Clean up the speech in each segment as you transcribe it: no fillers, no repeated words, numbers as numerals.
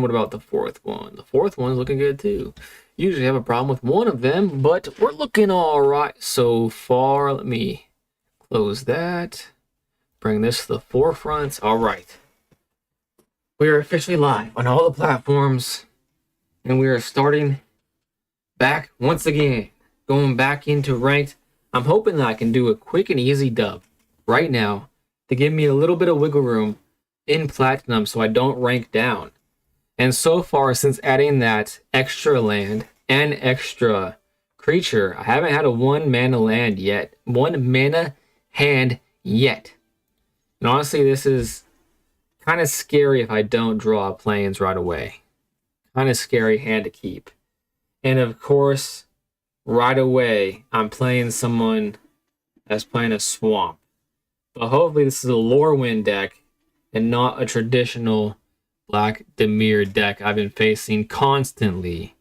What about the fourth one? The fourth one's looking good too. Usually have a problem with one of them, but we're looking all right so far. Let me close that. Bring this to the forefront. All right. We are officially live on all the platforms, and we are starting back once again, going back into ranked. I'm hoping that I can do a quick and easy dub right now to give me a little bit of wiggle room in platinum so I don't rank down. And so far, since adding that extra land and extra creature, I haven't had a 1 mana land yet. 1 mana hand yet. And honestly, this is kind of scary if I don't draw planes right away. Kind of scary hand to keep. And of course, right away, I'm playing someone that's playing a swamp. But hopefully this is a Lorewind deck and not a traditional Black Dimir deck I've been facing constantly.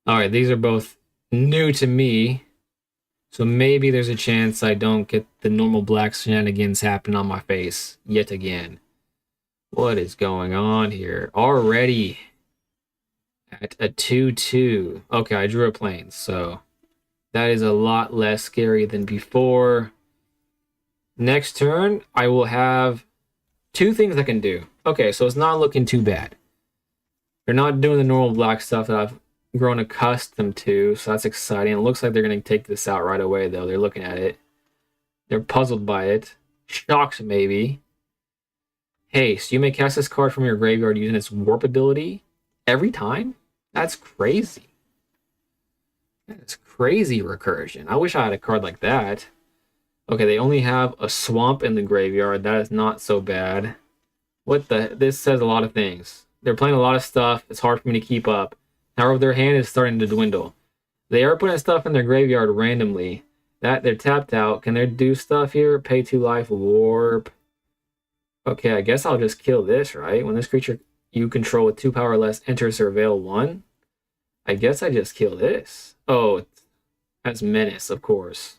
Alright, these are both new to me. So maybe there's a chance I don't get the normal black shenanigans happen on my face yet again. What is going on here? Already at a 2-2. Okay, I drew a plane, so that is a lot less scary than before. Next turn, I will have 2 things I can do. Okay, so it's not looking too bad. They're not doing the normal black stuff that I've grown accustomed to, so that's exciting. It looks like they're going to take this out right away, though. They're looking at it. They're puzzled by it. Shocked, maybe. Haste. You may cast this card from your graveyard using its warp ability every time? That's crazy. That's crazy recursion. I wish I had a card like that. Okay, they only have a swamp in the graveyard. That is not so bad. What the? This says a lot of things. They're playing a lot of stuff. It's hard for me to keep up. However, their hand is starting to dwindle. They are putting stuff in their graveyard randomly. That they're tapped out. Can they do stuff here? Pay 2 life, warp. Okay, I guess I'll just kill this, right? When this creature you control with 2 power or less enters Surveil 1. I guess I just kill this. Oh, that's Menace, of course.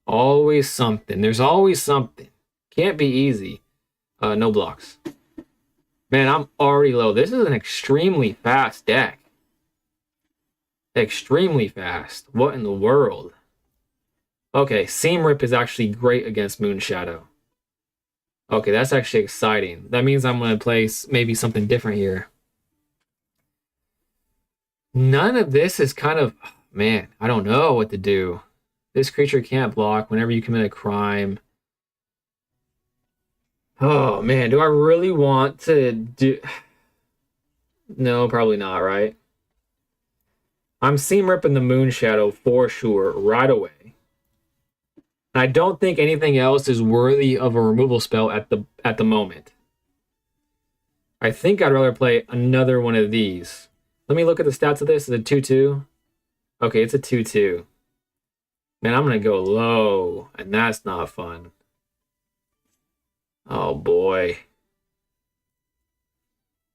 Always something. There's always something. Can't be easy. No blocks. Man, I'm already low. This is an extremely fast deck. Extremely fast. What in the world? Okay, Seam Rip is actually great against Moonshadow. Okay, that's actually exciting. That means I'm going to play maybe something different here. None of this is kind of... Man, I don't know what to do. This creature can't block whenever you commit a crime. Oh, man, do I really want to do... No, probably not, right? I'm Seam Ripping the Moonshadow for sure, right away. I don't think anything else is worthy of a removal spell at the moment. I think I'd rather play another one of these. Let me look at the stats of this. Is it 2-2? Okay, it's a 2-2. Man, I'm going to go low, and that's not fun. Oh, boy.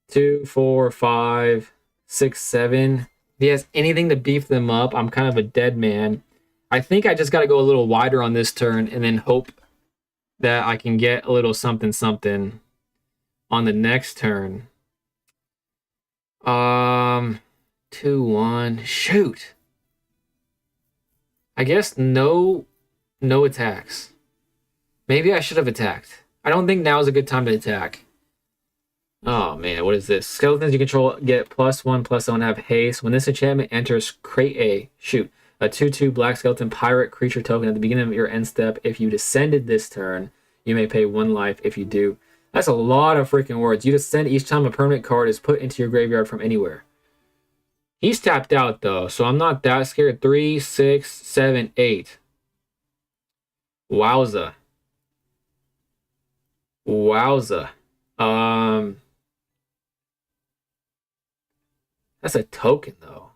2, 4, 5, 6, 7. If he has anything to beef them up, I'm kind of a dead man. I think I just got to go a little wider on this turn and then hope that I can get a little something something on the next turn. 2-1. Shoot. I guess no attacks. Maybe I should have attacked. I don't think now is a good time to attack. Oh man, what is this? Skeletons you control get +1/+1 have haste. When this enchantment enters, create a 2/2 black skeleton pirate creature token at the beginning of your end step. If you descended this turn, you may pay 1 life if you do. That's a lot of freaking words. You descend each time a permanent card is put into your graveyard from anywhere. He's tapped out though, so I'm not that scared. 3, 6, 7, 8. Wowza. Wowza. That's a token though.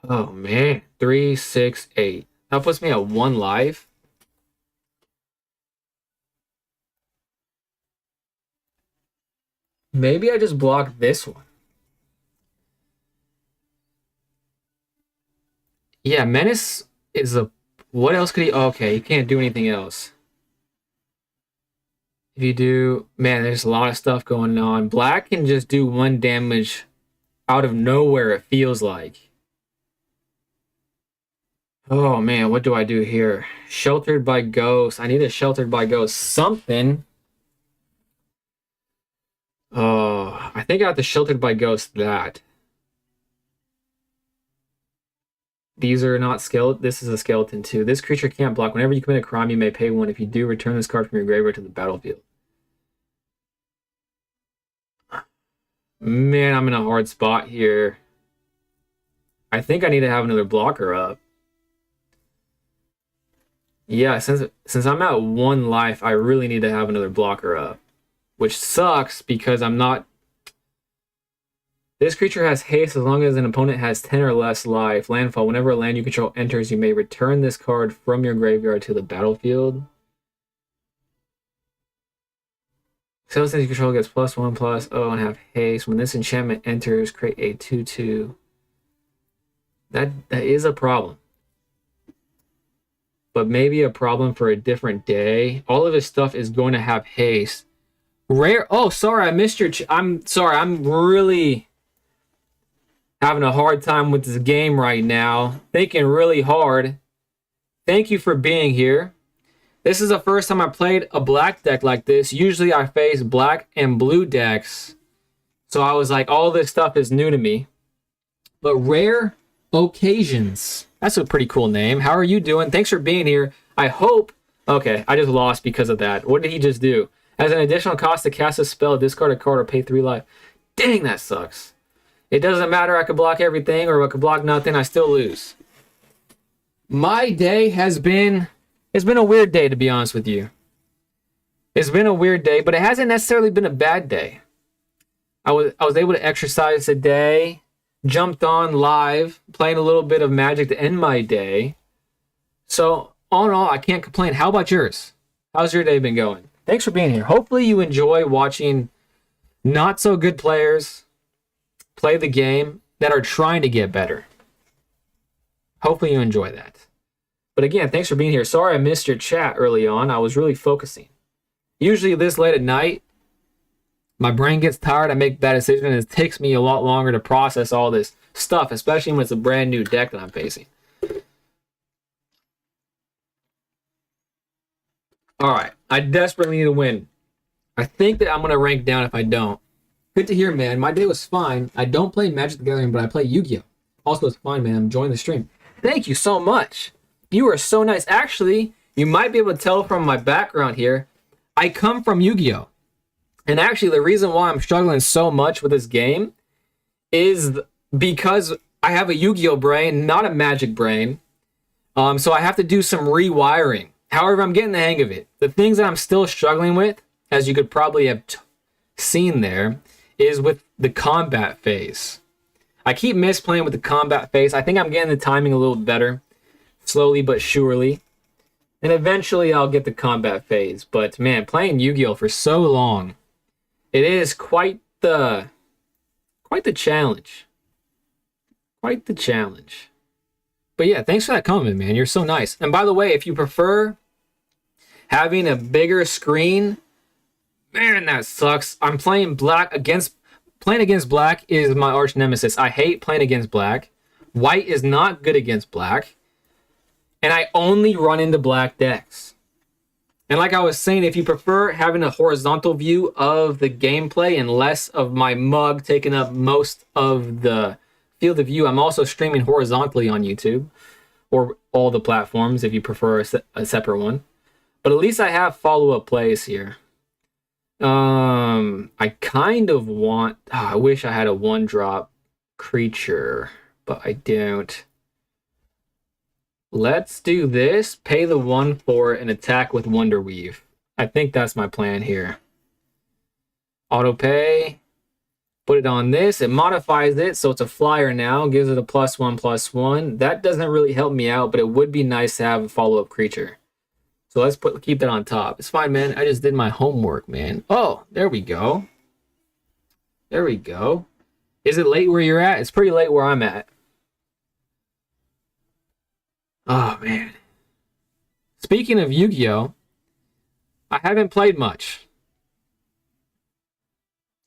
Oh man, 3, 6, 8. That puts me at 1 life. Maybe I just block this one. Yeah, Menace is a... What else could he... Okay, he can't do anything else. If you do, man, there's a lot of stuff going on. Black can just do 1 damage out of nowhere, it feels like. Oh man, what do I do here? Sheltered by Ghost. I need a Sheltered by Ghost. Something. Oh, I think I have to Sheltered by Ghost that. These are not skeleton. This is a skeleton too. This creature can't block. Whenever you commit a crime, you may pay 1. If you do, return this card from your graveyard to the battlefield. Man, I'm in a hard spot here. I think I need to have another blocker up. Yeah, since I'm at 1 life, I really need to have another blocker up. Which sucks because I'm not... This creature has haste as long as an opponent has 10 or less life. Landfall. Whenever a land you control enters, you may return this card from your graveyard to the battlefield. So since you control gets +1/+0 and have haste. When this enchantment enters, create a 2/2. That is a problem. But maybe a problem for a different day. All of his stuff is going to have haste. Rare. Oh, sorry, I missed your... I'm sorry, I'm really having a hard time with this game right now. Thinking really hard. Thank you for being here. This is the first time I played a black deck like this. Usually I face black and blue decks. So I was like, all this stuff is new to me. But Rare Occasions. That's a pretty cool name. How are you doing? Thanks for being here. I hope... Okay, I just lost because of that. What did he just do? As an additional cost to cast a spell, discard a card, or pay 3 life. Dang, that sucks. It doesn't matter. I could block everything or I could block nothing. I still lose. My day has been... It's been a weird day, to be honest with you. It's been a weird day, but it hasn't necessarily been a bad day. I was able to exercise today, jumped on live, playing a little bit of Magic to end my day. So, all in all, I can't complain. How about yours? How's your day been going? Thanks for being here. Hopefully you enjoy watching not so good players play the game that are trying to get better. Hopefully you enjoy that. But again, thanks for being here. Sorry I missed your chat early on. I was really focusing. Usually this late at night, my brain gets tired. I make bad decisions, and it takes me a lot longer to process all this stuff, especially when it's a brand new deck that I'm facing. All right. I desperately need to win. I think that I'm going to rank down if I don't. Good to hear, man. My day was fine. I don't play Magic the Gathering, but I play Yu-Gi-Oh! Also, it's fine, man. I'm enjoying the stream. Thank you so much. You are so nice. Actually, you might be able to tell from my background here, I come from Yu-Gi-Oh! And actually, the reason why I'm struggling so much with this game is because I have a Yu-Gi-Oh! Brain, not a Magic brain. So I have to do some rewiring. However, I'm getting the hang of it. The things that I'm still struggling with, as you could probably have seen there, is with the combat phase. I keep misplaying with the combat phase. I think I'm getting the timing a little better. Slowly but surely. And eventually I'll get the combat phase. But man, playing Yu-Gi-Oh! For so long, it is quite the challenge. Quite the challenge. But yeah, thanks for that comment, man. You're so nice. And by the way, if you prefer having a bigger screen, man, that sucks. I'm playing against black is my arch nemesis. I hate playing against black. White is not good against black. And I only run into black decks. And like I was saying, if you prefer having a horizontal view of the gameplay and less of my mug taking up most of the field of view, I'm also streaming horizontally on YouTube or all the platforms if you prefer a separate one. But at least I have follow-up plays here. I kind of want... I wish I had a 1-drop creature, but I don't. Let's do this. Pay the 1 for it and attack with Wonder Weave. I think that's my plan here. Auto pay. Put it on this. It modifies it, so it's a flyer now. Gives it a +1/+1. That doesn't really help me out, but it would be nice to have a follow-up creature. So let's keep that on top. It's fine, man. I just did my homework, man. Oh, there we go. There we go. Is it late where you're at? It's pretty late where I'm at. Oh, man. Speaking of Yu-Gi-Oh! I haven't played much.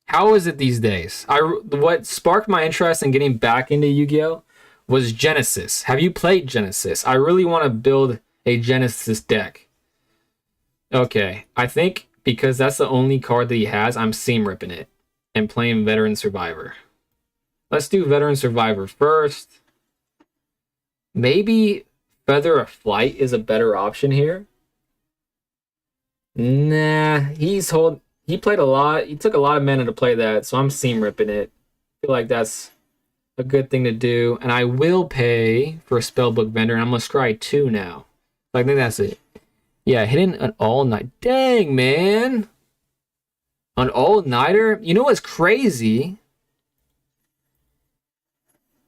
How is it these days? What sparked my interest in getting back into Yu-Gi-Oh was Genesis. Have you played Genesis? I really want to build a Genesis deck. Okay, I think because that's the only card that he has, I'm seam ripping it and playing Veteran Survivor. Let's do Veteran Survivor first. Maybe Feather of Flight is a better option here. Nah, he played a lot. He took a lot of mana to play that, so I'm seam ripping it. I feel like that's a good thing to do. And I will pay for a Spellbook Vendor, and I'm gonna scry 2 now. I think that's it. Yeah, hitting an all-night. Dang, man. An all-nighter? You know what's crazy?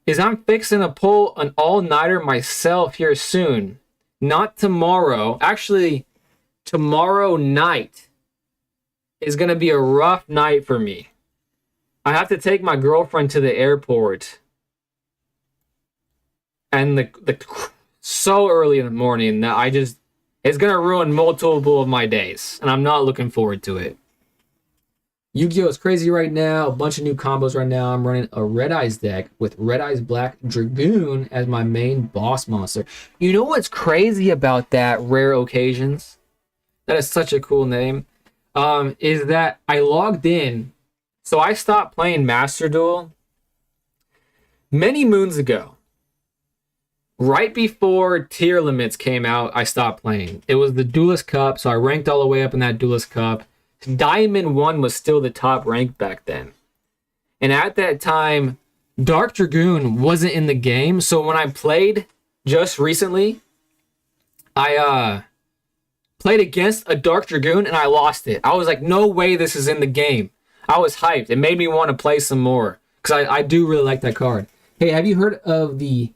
Is I'm fixing to pull an all-nighter myself here soon. Not tomorrow. Actually, tomorrow night is going to be a rough night for me. I have to take my girlfriend to the airport. And the so early in the morning that it's going to ruin multiple of my days. And I'm not looking forward to it. Yu-Gi-Oh! Is crazy right now. A bunch of new combos right now. I'm running a Red Eyes deck with Red Eyes Black Dragoon as my main boss monster. You know what's crazy about that Rare Occasions? That is such a cool name. Is that I logged in. So I stopped playing Master Duel many moons ago. Right before tier limits came out, I stopped playing. It was the Duelist Cup, so I ranked all the way up in that Duelist Cup. Diamond 1 was still the top rank back then. And at that time, Dark Dragoon wasn't in the game. So when I played just recently, I played against a Dark Dragoon and I lost it. I was like, no way this is in the game. I was hyped. It made me want to play some more because I do really like that card. Hey, have you heard of the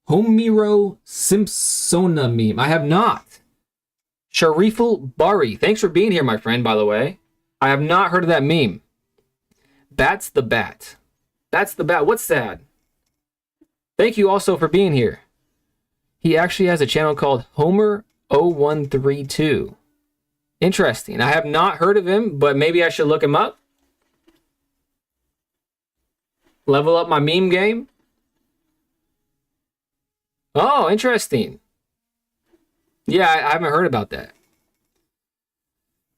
Homiro Simpsona meme? I have not. Shariful Bari, thanks for being here, my friend, by the way. I have not heard of that meme. Bat's the Bat. That's the Bat. What's that? Thank you also for being here. He actually has a channel called Homer0132. Interesting. I have not heard of him, but maybe I should look him up. Level up my meme game. Oh, interesting. Yeah, I haven't heard about that.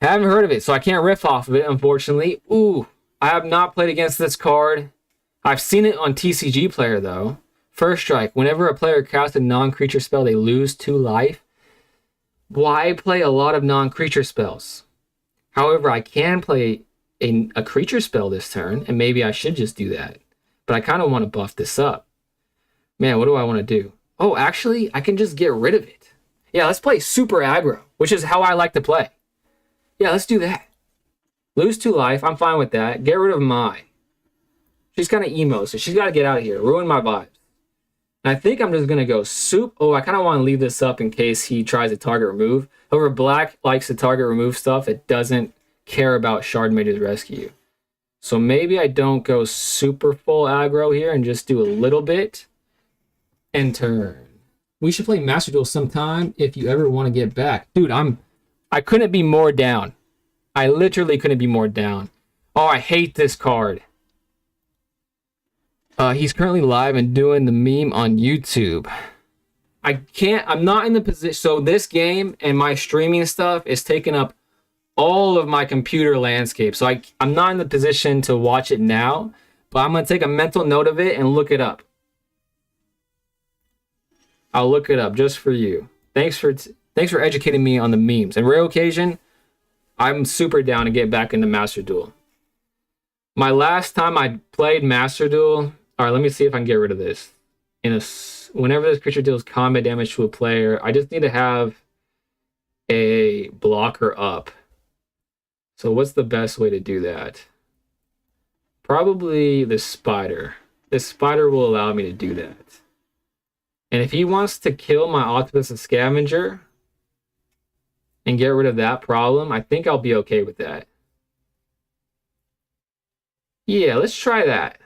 I haven't heard of it, so I can't riff off of it, unfortunately. Ooh, I have not played against this card. I've seen it on TCG Player, though. First Strike. Whenever a player casts a non-creature spell, they lose 2 life. Well, I play a lot of non-creature spells. However, I can play a creature spell this turn, and maybe I should just do that. But I kind of want to buff this up. Man, what do I want to do? Oh, actually, I can just get rid of it. Yeah, let's play super aggro, which is how I like to play. Yeah, let's do that. Lose 2 life. I'm fine with that. Get rid of Mai. She's kind of emo, so she's got to get out of here. Ruin my vibes. And I think I'm just going to go soup. Oh, I kind of want to leave this up in case he tries to target remove. However, Black likes to target remove stuff. It doesn't care about Shard Mage's Rescue. So maybe I don't go super full aggro here and just do a little bit. And turn. We should play Master Duel sometime if you ever want to get back. Dude, I couldn't be more down. I literally couldn't be more down. Oh, I hate this card. He's currently live and doing the meme on YouTube. I'm not in the position. So this game and my streaming stuff is taking up all of my computer landscape. So I'm not in the position to watch it now, but I'm going to take a mental note of it and look it up. I'll look it up just for you. Thanks for educating me on the memes. And Rare Occasion, I'm super down to get back into Master Duel. My last time I played Master Duel, all right, let me see if I can get rid of this. Whenever this creature deals combat damage to a player, I just need to have a blocker up. So what's the best way to do that? Probably the spider. This spider will allow me to do that. And if he wants to kill my Octopus and Scavenger and get rid of that problem, I think I'll be okay with that. Yeah, let's try that.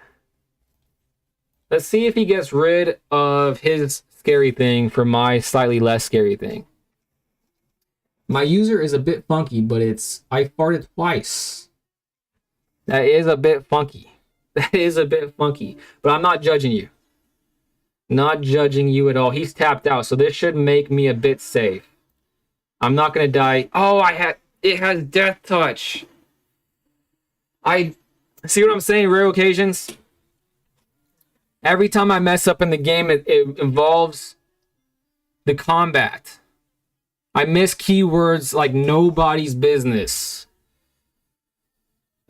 Let's see if he gets rid of his scary thing for my slightly less scary thing. My user is a bit funky, but I farted twice. That is a bit funky. That is a bit funky. But I'm not judging you. Not judging you at all. He's tapped out, so this should make me a bit safe. I'm not gonna die. Oh, it has death touch. I see what I'm saying, rare occasions. Every time I mess up in the game, it involves the combat. I miss keywords like nobody's business.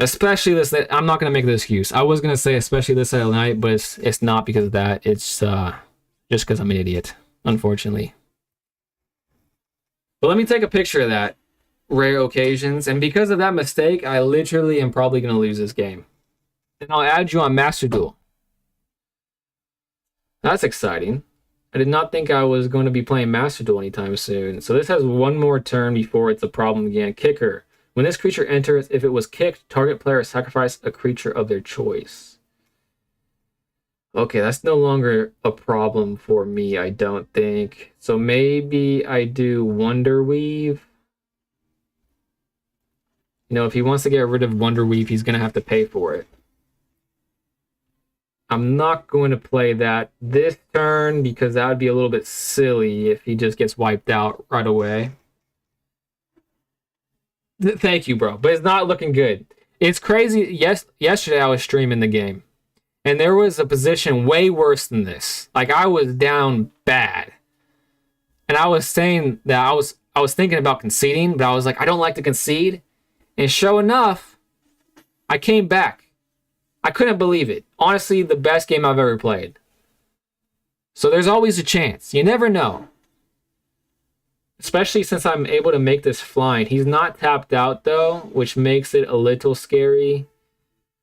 Especially this, I'm not going to make the excuse. I was going to say especially this at night, but it's not because of that. It's just because I'm an idiot, unfortunately. But let me take a picture of that, rare occasions. And because of that mistake, I literally am probably going to lose this game. And I'll add you on Master Duel. That's exciting. I did not think I was going to be playing Master Duel anytime soon. So this has one more turn before it's a problem again. Kicker. When this creature enters, if it was kicked, target player sacrifice a creature of their choice. Okay, that's no longer a problem for me, I don't think. So maybe I do Wonder Weave. You know, if he wants to get rid of Wonder Weave, he's going to have to pay for it. I'm not going to play that this turn because that would be a little bit silly if he just gets wiped out right away. Thank you, bro. But it's not looking good. It's crazy. Yesterday I was streaming the game, and there was a position way worse than this. Like, I was down bad. And I was saying that I was thinking about conceding, but I was like, I don't like to concede. And sure enough, I came back. I couldn't believe it. Honestly, the best game I've ever played. So there's always a chance. You never know. Especially since I'm able to make this flying. He's not tapped out, though, which makes it a little scary.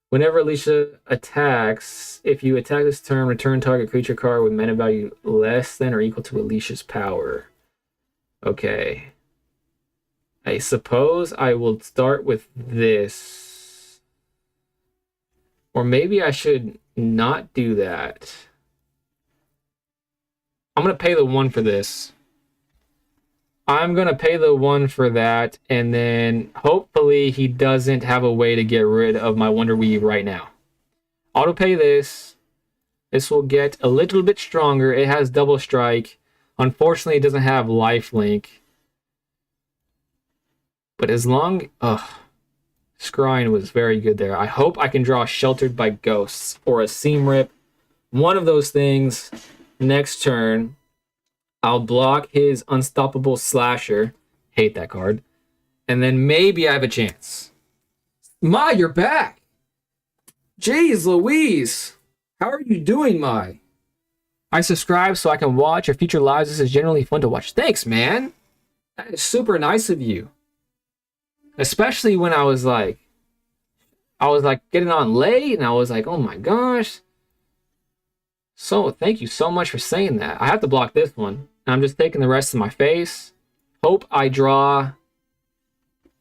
Whenever Alicia attacks, if you attack this turn, return target creature card with mana value less than or equal to Alicia's power. Okay. I suppose I will start with this. Or maybe I should not do that. I'm going to pay the 1 for this. I'm going to pay the 1 for that, and then hopefully he doesn't have a way to get rid of my Wonder Weave right now. Auto pay this. This will get a little bit stronger. It has double strike. Unfortunately, it doesn't have lifelink. But as long... Scrying was very good there. I hope I can draw Sheltered by Ghosts or a Seam Rip. One of those things next turn. I'll block his Unstoppable Slasher. Hate that card. And then maybe I have a chance. Mai, you're back. Jeez Louise. How are you doing, Mai? I subscribe so I can watch your future lives. This is generally fun to watch. Thanks, man. That is super nice of you. Especially when I was like getting on late and I was like, oh my gosh. So thank you so much for saying that. I have to block this one. I'm just taking the rest of my face. Hope I draw.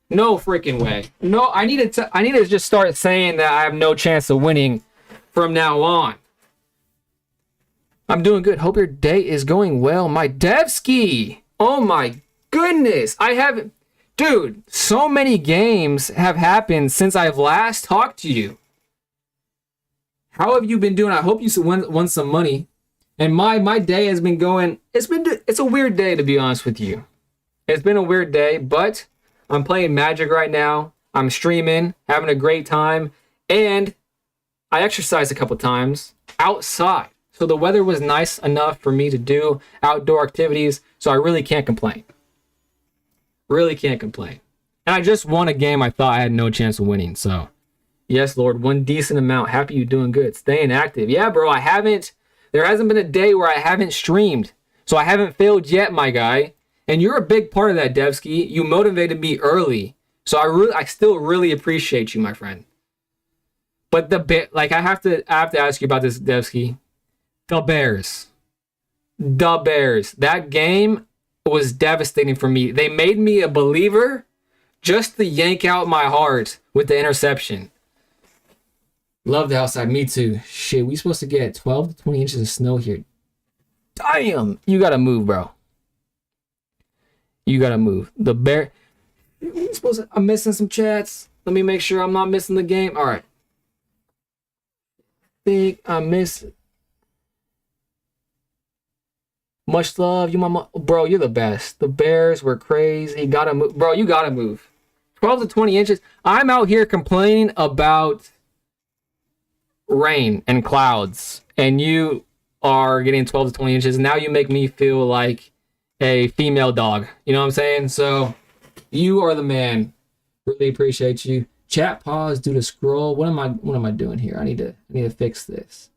No freaking way. No, I need to just start saying that I have no chance of winning from now on. I'm doing good. Hope your day is going well. My Devski. Oh my goodness. I haven't. Dude, so many games have happened since I've last talked to you. How have you been doing? I hope you won some money. And my day has been going... It's a weird day, to be honest with you. It's been a weird day, but I'm playing Magic right now. I'm streaming, having a great time. And I exercised a couple times outside. So the weather was nice enough for me to do outdoor activities. So I really can't complain. Really can't complain. And I just won a game I thought I had no chance of winning. So, yes, Lord, one decent amount. Happy you doing good. Staying active. Yeah, bro, I haven't... There hasn't been a day where I haven't streamed. So I haven't failed yet, my guy. And you're a big part of that, Devski. You motivated me early. So I still really appreciate you, my friend. But I have to ask you about this, Devski. The Bears. That game was devastating for me. They made me a believer just to yank out my heart with the interception. Love the outside. Me too. Shit, we supposed to get 12 to 20 inches of snow here. Damn! You gotta move, bro. You gotta move. The bear... I'm missing some chats. Let me make sure I'm not missing the game. All right. think I miss. Much love, you mama. Bro, you're the best. The Bears were crazy. Gotta move. Bro, you gotta move. 12 to 20 inches. I'm out here complaining about rain and clouds, and you are getting 12 to 20 inches. Now you make me feel like a female dog. You know what I'm saying? So you are the man. Really appreciate you. Chat pause due to scroll. What am I doing here? I need to fix this.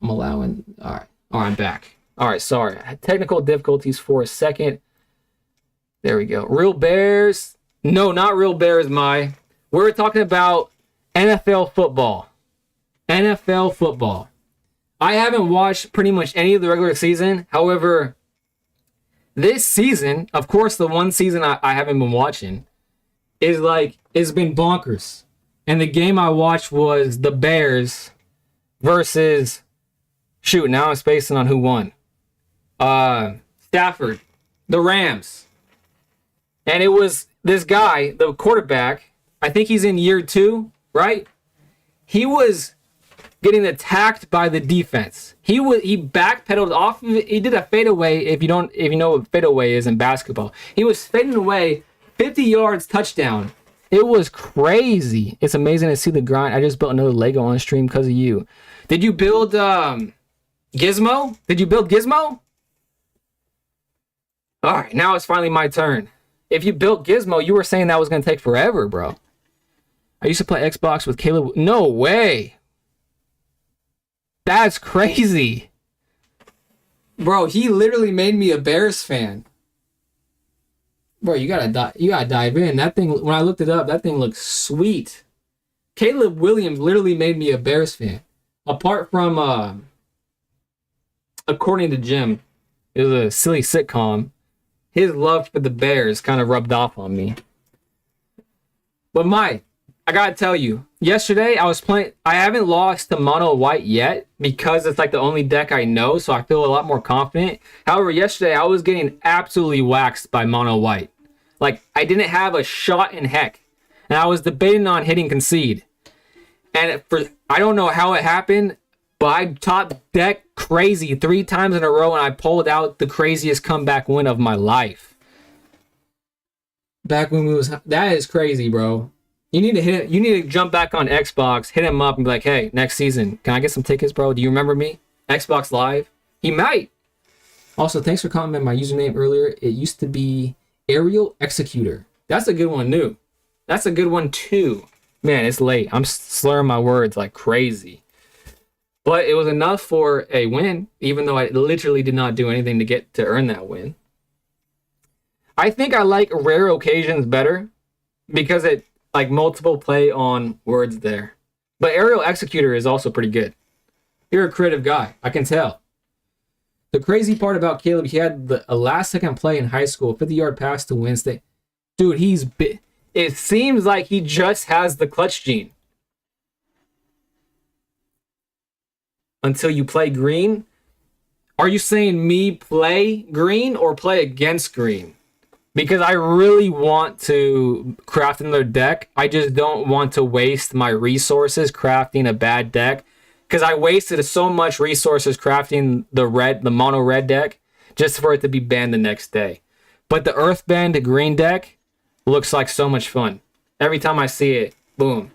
I'm allowing. All right, I'm back. All right, sorry. I had technical difficulties for a second. There we go. Real Bears. No, not Real Bears, We're talking about NFL football. NFL football. I haven't watched pretty much any of the regular season. However, this season, of course, the one season I haven't been watching, it's been bonkers. And the game I watched was the Bears versus, now I'm spacing on who won. Stafford, the Rams. And it was this guy, the quarterback, I think he's in year 2, right? He was getting attacked by the defense. He backpedaled off of it. He did a fadeaway, if you know what fadeaway is in basketball. He was fading away 50 yards touchdown. It was crazy. It's amazing to see the grind. I just built another Lego on stream because of you. Did you build Gizmo? Did you build Gizmo? All right, now it's finally my turn. If you built Gizmo, you were saying that was going to take forever, bro. I used to play Xbox with Caleb. No way. That's crazy. Bro, he literally made me a Bears fan. Bro, you gotta dive in. That thing, when I looked it up, that thing looks sweet. Caleb Williams literally made me a Bears fan. Apart from, according to Jim, it was a silly sitcom. His love for the Bears kind of rubbed off on me. But I gotta tell you, yesterday I was playing. I haven't lost to Mono White yet because it's like the only deck I know, so I feel a lot more confident. However, yesterday I was getting absolutely waxed by Mono White. Like, I didn't have a shot in heck, and I was debating on hitting concede. And I don't know how it happened, but I top deck crazy 3 times in a row, and I pulled out the craziest comeback win of my life. That is crazy, bro. You need to hit it. You need to jump back on Xbox, hit him up, and be like, "Hey, next season, can I get some tickets, bro? Do you remember me? Xbox Live." He might. Also, thanks for commenting my username earlier. It used to be Aerial Executor. That's a good one, too. That's a good one, too. Man, it's late. I'm slurring my words like crazy. But it was enough for a win, even though I literally did not do anything to earn that win. I think I like Rare Occasions better because it like multiple play on words there. But Aerial Executor is also pretty good. You're a creative guy. I can tell. The crazy part about Caleb, he had a last second play in high school, 50-yard pass to Wednesday. Dude, it seems like he just has the clutch gene. Until you play green. Are you saying me play green or play against green? Because I really want to craft another deck. I just don't want to waste my resources crafting a bad deck. Because I wasted so much resources crafting the mono red deck just for it to be banned the next day. But the Earthbend green deck looks like so much fun. Every time I see it, boom.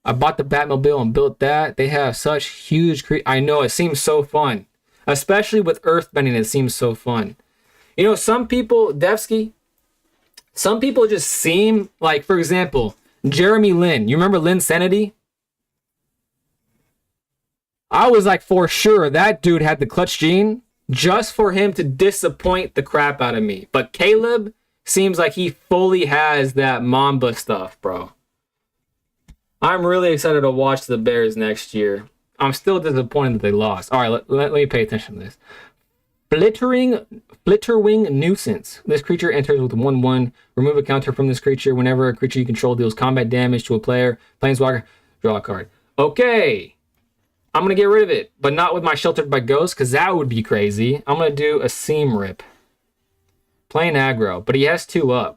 I bought the Batmobile and built that. They have such huge I know, it seems so fun. Especially with Earthbending, it seems so fun. You know, some people, Devsky, some people just seem like, for example, Jeremy Lin. You remember Lin Sanity? I was like, for sure, that dude had the clutch gene just for him to disappoint the crap out of me. But Caleb seems like he fully has that Mamba stuff, bro. I'm really excited to watch the Bears next year. I'm still disappointed that they lost. All right, let me pay attention to this. Flitterwing Nuisance. This creature enters with 1/1. Remove a counter from this creature. Whenever a creature you control deals combat damage to a player, Planeswalker, draw a card. Okay. I'm going to get rid of it, but not with my Sheltered by Ghost, because that would be crazy. I'm going to do a Seam Rip. Playing aggro, but he has 2 up.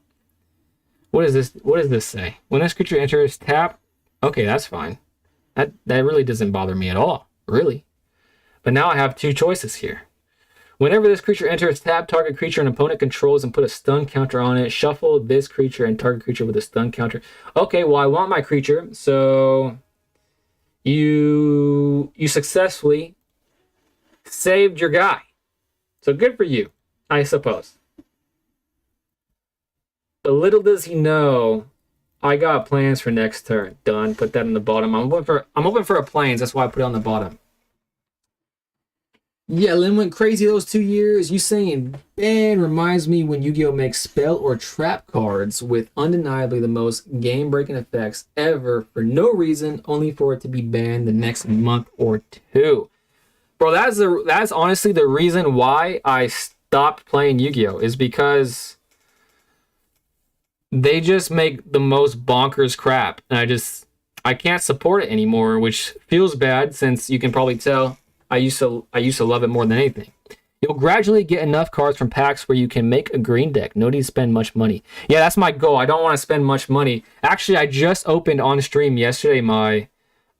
What is this? What does this say? When this creature enters, tap. Okay, that's fine. That really doesn't bother me at all, really. But now I have two choices here. Whenever this creature enters, tap target creature an opponent controls and put a stun counter on it. Shuffle this creature and target creature with a stun counter. Okay, well, I want my creature, so you successfully saved your guy. So good for you, I suppose. But little does he know, I got plans for next turn. Done. Put that in the bottom. I'm hoping for a planes. That's why I put it on the bottom. Yeah, Lynn went crazy those 2 years. You saying ban reminds me when Yu-Gi-Oh! Makes spell or trap cards with undeniably the most game-breaking effects ever for no reason, only for it to be banned the next month or two. Bro, that's honestly the reason why I stopped playing Yu-Gi-Oh! Is because they just make the most bonkers crap, and I can't support it anymore, which feels bad since you can probably tell I used to love it more than anything. You'll gradually get enough cards from packs where you can make a green deck. No need to spend much money. Yeah, that's my goal. I don't want to spend much money. Actually, I just opened on stream yesterday my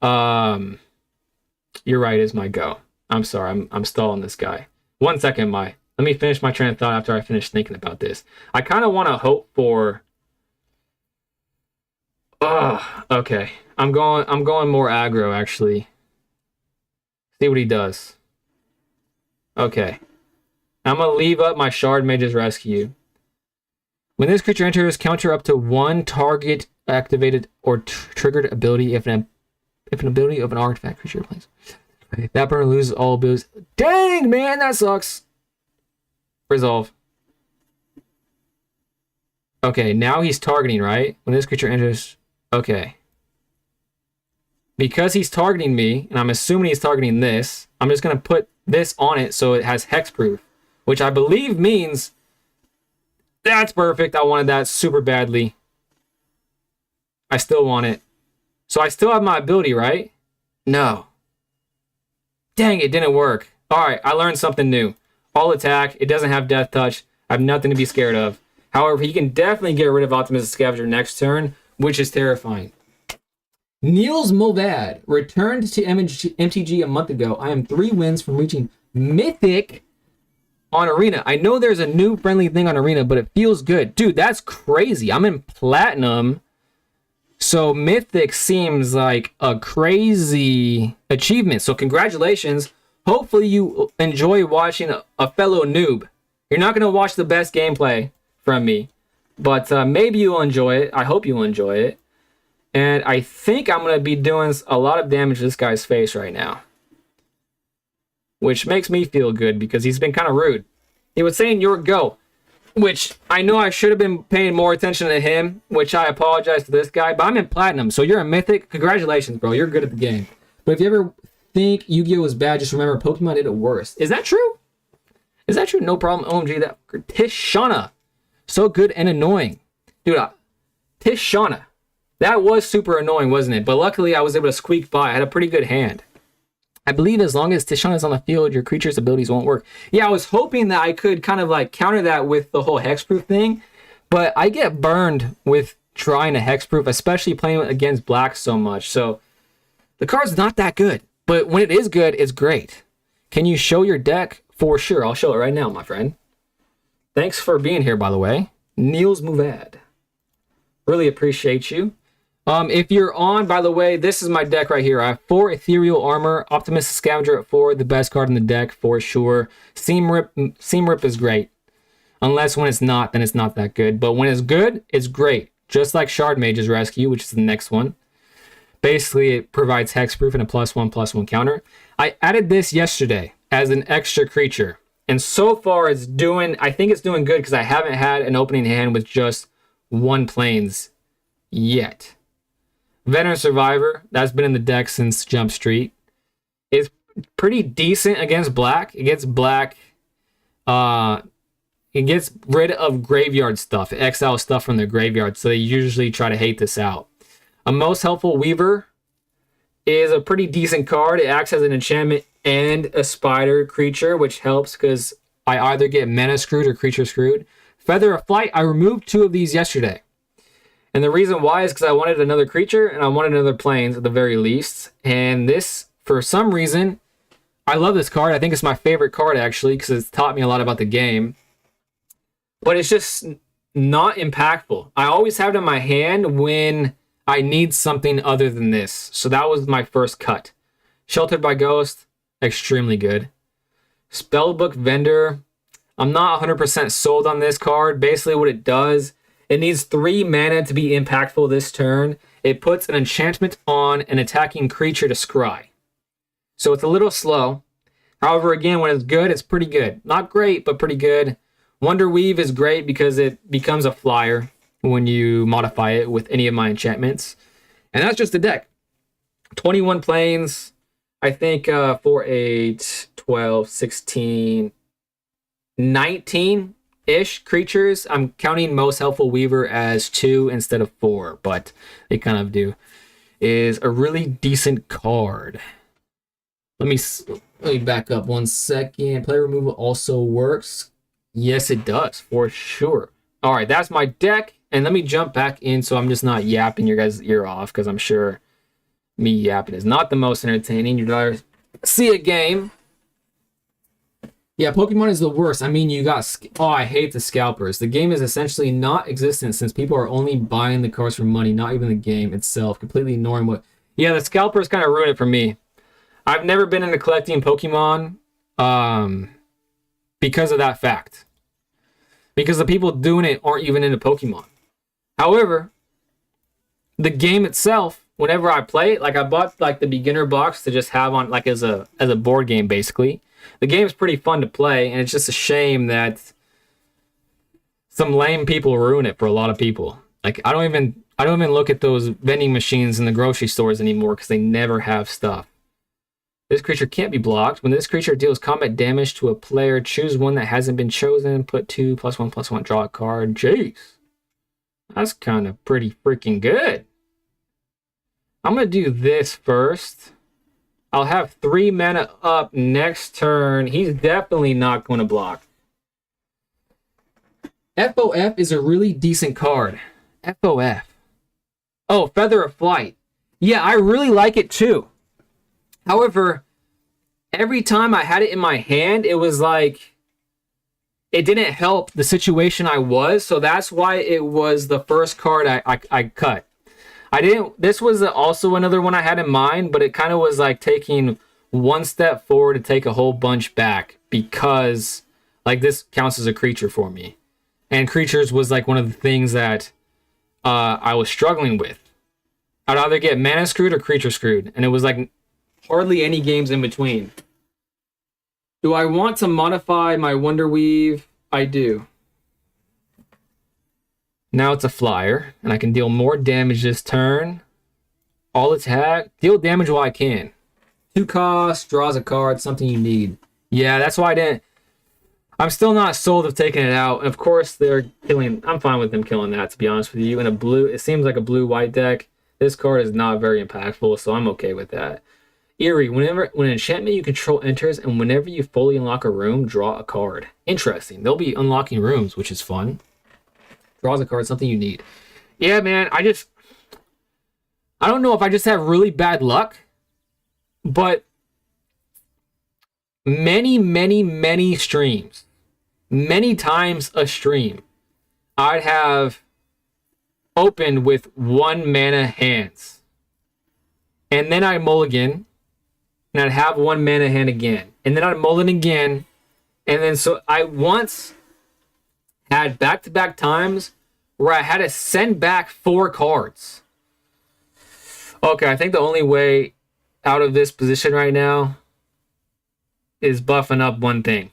You're right is my go. I'm sorry. I'm stalling this guy. 1 second, let me finish my train of thought after I finish thinking about this. I kind of want to hope for okay. I'm going more aggro actually. See what he does. Okay. I'm going to leave up my Shard Mage's Rescue. When this creature enters, counter up to one target activated or triggered ability if an ability of an artifact creature plays. Okay. That burner loses all abilities. Dang, man, that sucks. Resolve. Okay, now he's targeting, right? When this creature enters... Okay. Because he's targeting me, and I'm assuming he's targeting this, I'm just going to put this on it so it has hexproof, which I believe means that's perfect. I wanted that super badly. I still want it. So I still have my ability, right? No. Dang, it didn't work. All right, I learned something new. All attack. It doesn't have death touch. I have nothing to be scared of. However, he can definitely get rid of Optimus Scavenger next turn, which is terrifying. Niels Movad returned to MTG a month ago. I am 3 wins from reaching Mythic on Arena. I know there's a new friendly thing on Arena, but it feels good. Dude, that's crazy. I'm in Platinum. So Mythic seems like a crazy achievement. So congratulations. Hopefully you enjoy watching a fellow noob. You're not going to watch the best gameplay from me, but maybe you'll enjoy it. I hope you'll enjoy it. And I think I'm going to be doing a lot of damage to this guy's face right now. Which makes me feel good because he's been kind of rude. He was saying your go. Which I know I should have been paying more attention to him. Which I apologize to this guy. But I'm in Platinum. So you're a Mythic. Congratulations, bro. You're good at the game. But if you ever think Yu-Gi-Oh! Was bad, just remember Pokemon did it worse. Is that true? Is that true? No problem. OMG. That Tishana. So good and annoying. Dude, Tishana. That was super annoying, wasn't it? But luckily, I was able to squeak by. I had a pretty good hand. I believe as long as Tishana is on the field, your creature's abilities won't work. Yeah, I was hoping that I could kind of like counter that with the whole hexproof thing. But I get burned with trying to hexproof, especially playing against black so much. So the card's not that good. But when it is good, it's great. Can you show your deck? For sure. I'll show it right now, my friend. Thanks for being here, by the way. Niels Movad. Really appreciate you. If you're on, by the way, this is my deck right here. I have 4 Ethereal Armor, Optimus Scavenger at 4, the best card in the deck for sure. Seam Rip is great. Unless when it's not, then it's not that good. But when it's good, it's great. Just like Shard Mage's Rescue, which is the next one. Basically, it provides hexproof and a +1/+1 counter. I added this yesterday as an extra creature. And so far, I think it's doing good because I haven't had an opening hand with just 1 planes yet. Veteran Survivor, that's been in the deck since Jump Street. It's pretty decent against black. It gets black. It gets rid of graveyard stuff. It exiles stuff from the graveyard, so they usually try to hate this out. A Most Helpful Weaver is a pretty decent card. It acts as an enchantment and a spider creature, which helps because I either get mana screwed or creature screwed. Feather of Flight, I removed 2 of these yesterday. And the reason why is because I wanted another creature and I wanted another planes at the very least. And this, for some reason, I love this card. I think it's my favorite card actually because it's taught me a lot about the game. But it's just not impactful. I always have it in my hand when I need something other than this. So that was my first cut. Sheltered by Ghost, extremely good. Spellbook Vendor, I'm not 100% sold on this card. Basically what it does, it needs 3 mana to be impactful this turn. It puts an enchantment on an attacking creature to scry. So it's a little slow. However, again, when it's good, it's pretty good. Not great, but pretty good. Wonder Weave is great because it becomes a flyer when you modify it with any of my enchantments. And that's just the deck. 21 planes, I think 4, 8, 12, 16, 19-ish creatures. I'm counting Most Helpful Weaver as 2 instead of 4, but they kind of do. Is a really decent card. Let me back up 1 second. Player removal also works. Yes, it does, for sure. All right, that's my deck. And let me jump back in so I'm just not yapping your guys' ear off, because I'm sure me yapping is not the most entertaining. You'd rather see a game. Yeah, Pokemon is the worst. I mean, you got... Oh, I hate the scalpers. The game is essentially not existent since people are only buying the cards for money, not even the game itself, completely ignoring what... Yeah, the scalpers kind of ruined it for me. I've never been into collecting Pokemon because of that fact. Because the people doing it aren't even into Pokemon. However, the game itself, whenever I play it, like I bought like the beginner box to just have on like as a board game basically. The game's pretty fun to play, and it's just a shame that some lame people ruin it for a lot of people. Like I don't even look at those vending machines in the grocery stores anymore because they never have stuff. This creature can't be blocked. When this creature deals combat damage to a player, choose one that hasn't been chosen. Put 2 +1/+1. Draw a card. Jeez. That's kind of pretty freaking good. I'm going to do this first. I'll have 3 mana up next turn. He's definitely not going to block. FOF is a really decent card. FOF. Oh, Feather of Flight. Yeah, I really like it too. However, every time I had it in my hand, it was like it didn't help the situation I was, so that's why it was the first card I cut. I didn't. This was also another one I had in mind, but it kind of was like taking one step forward to take a whole bunch back because like this counts as a creature for me, and creatures was like one of the things that I was struggling with. I'd either get mana screwed or creature screwed, and it was like hardly any games in between. Do I want to modify my Wonder Weave? I do. Now it's a flyer, and I can deal more damage this turn. All attack. Deal damage while I can. 2 costs, draws a card, something you need. Yeah, that's why I didn't... I'm still not sold of taking it out. And of course, they're killing... I'm fine with them killing that, to be honest with you. In a blue... It seems like a blue-white deck. This card is not very impactful, so I'm okay with that. Eerie, when an enchantment you control enters, and whenever you fully unlock a room, draw a card. Interesting. They'll be unlocking rooms, which is fun. Draws a card, something you need. Yeah, man, I don't know if I just have really bad luck, but many streams, many times a stream, I'd have opened with 1 mana hands. And then I'd mulligan, and I'd have 1 mana hand again. And then I'd mulligan again. And then so I once had back-to-back times where I had to send back 4 cards. Okay, I think the only way out of this position right now is buffing up one thing.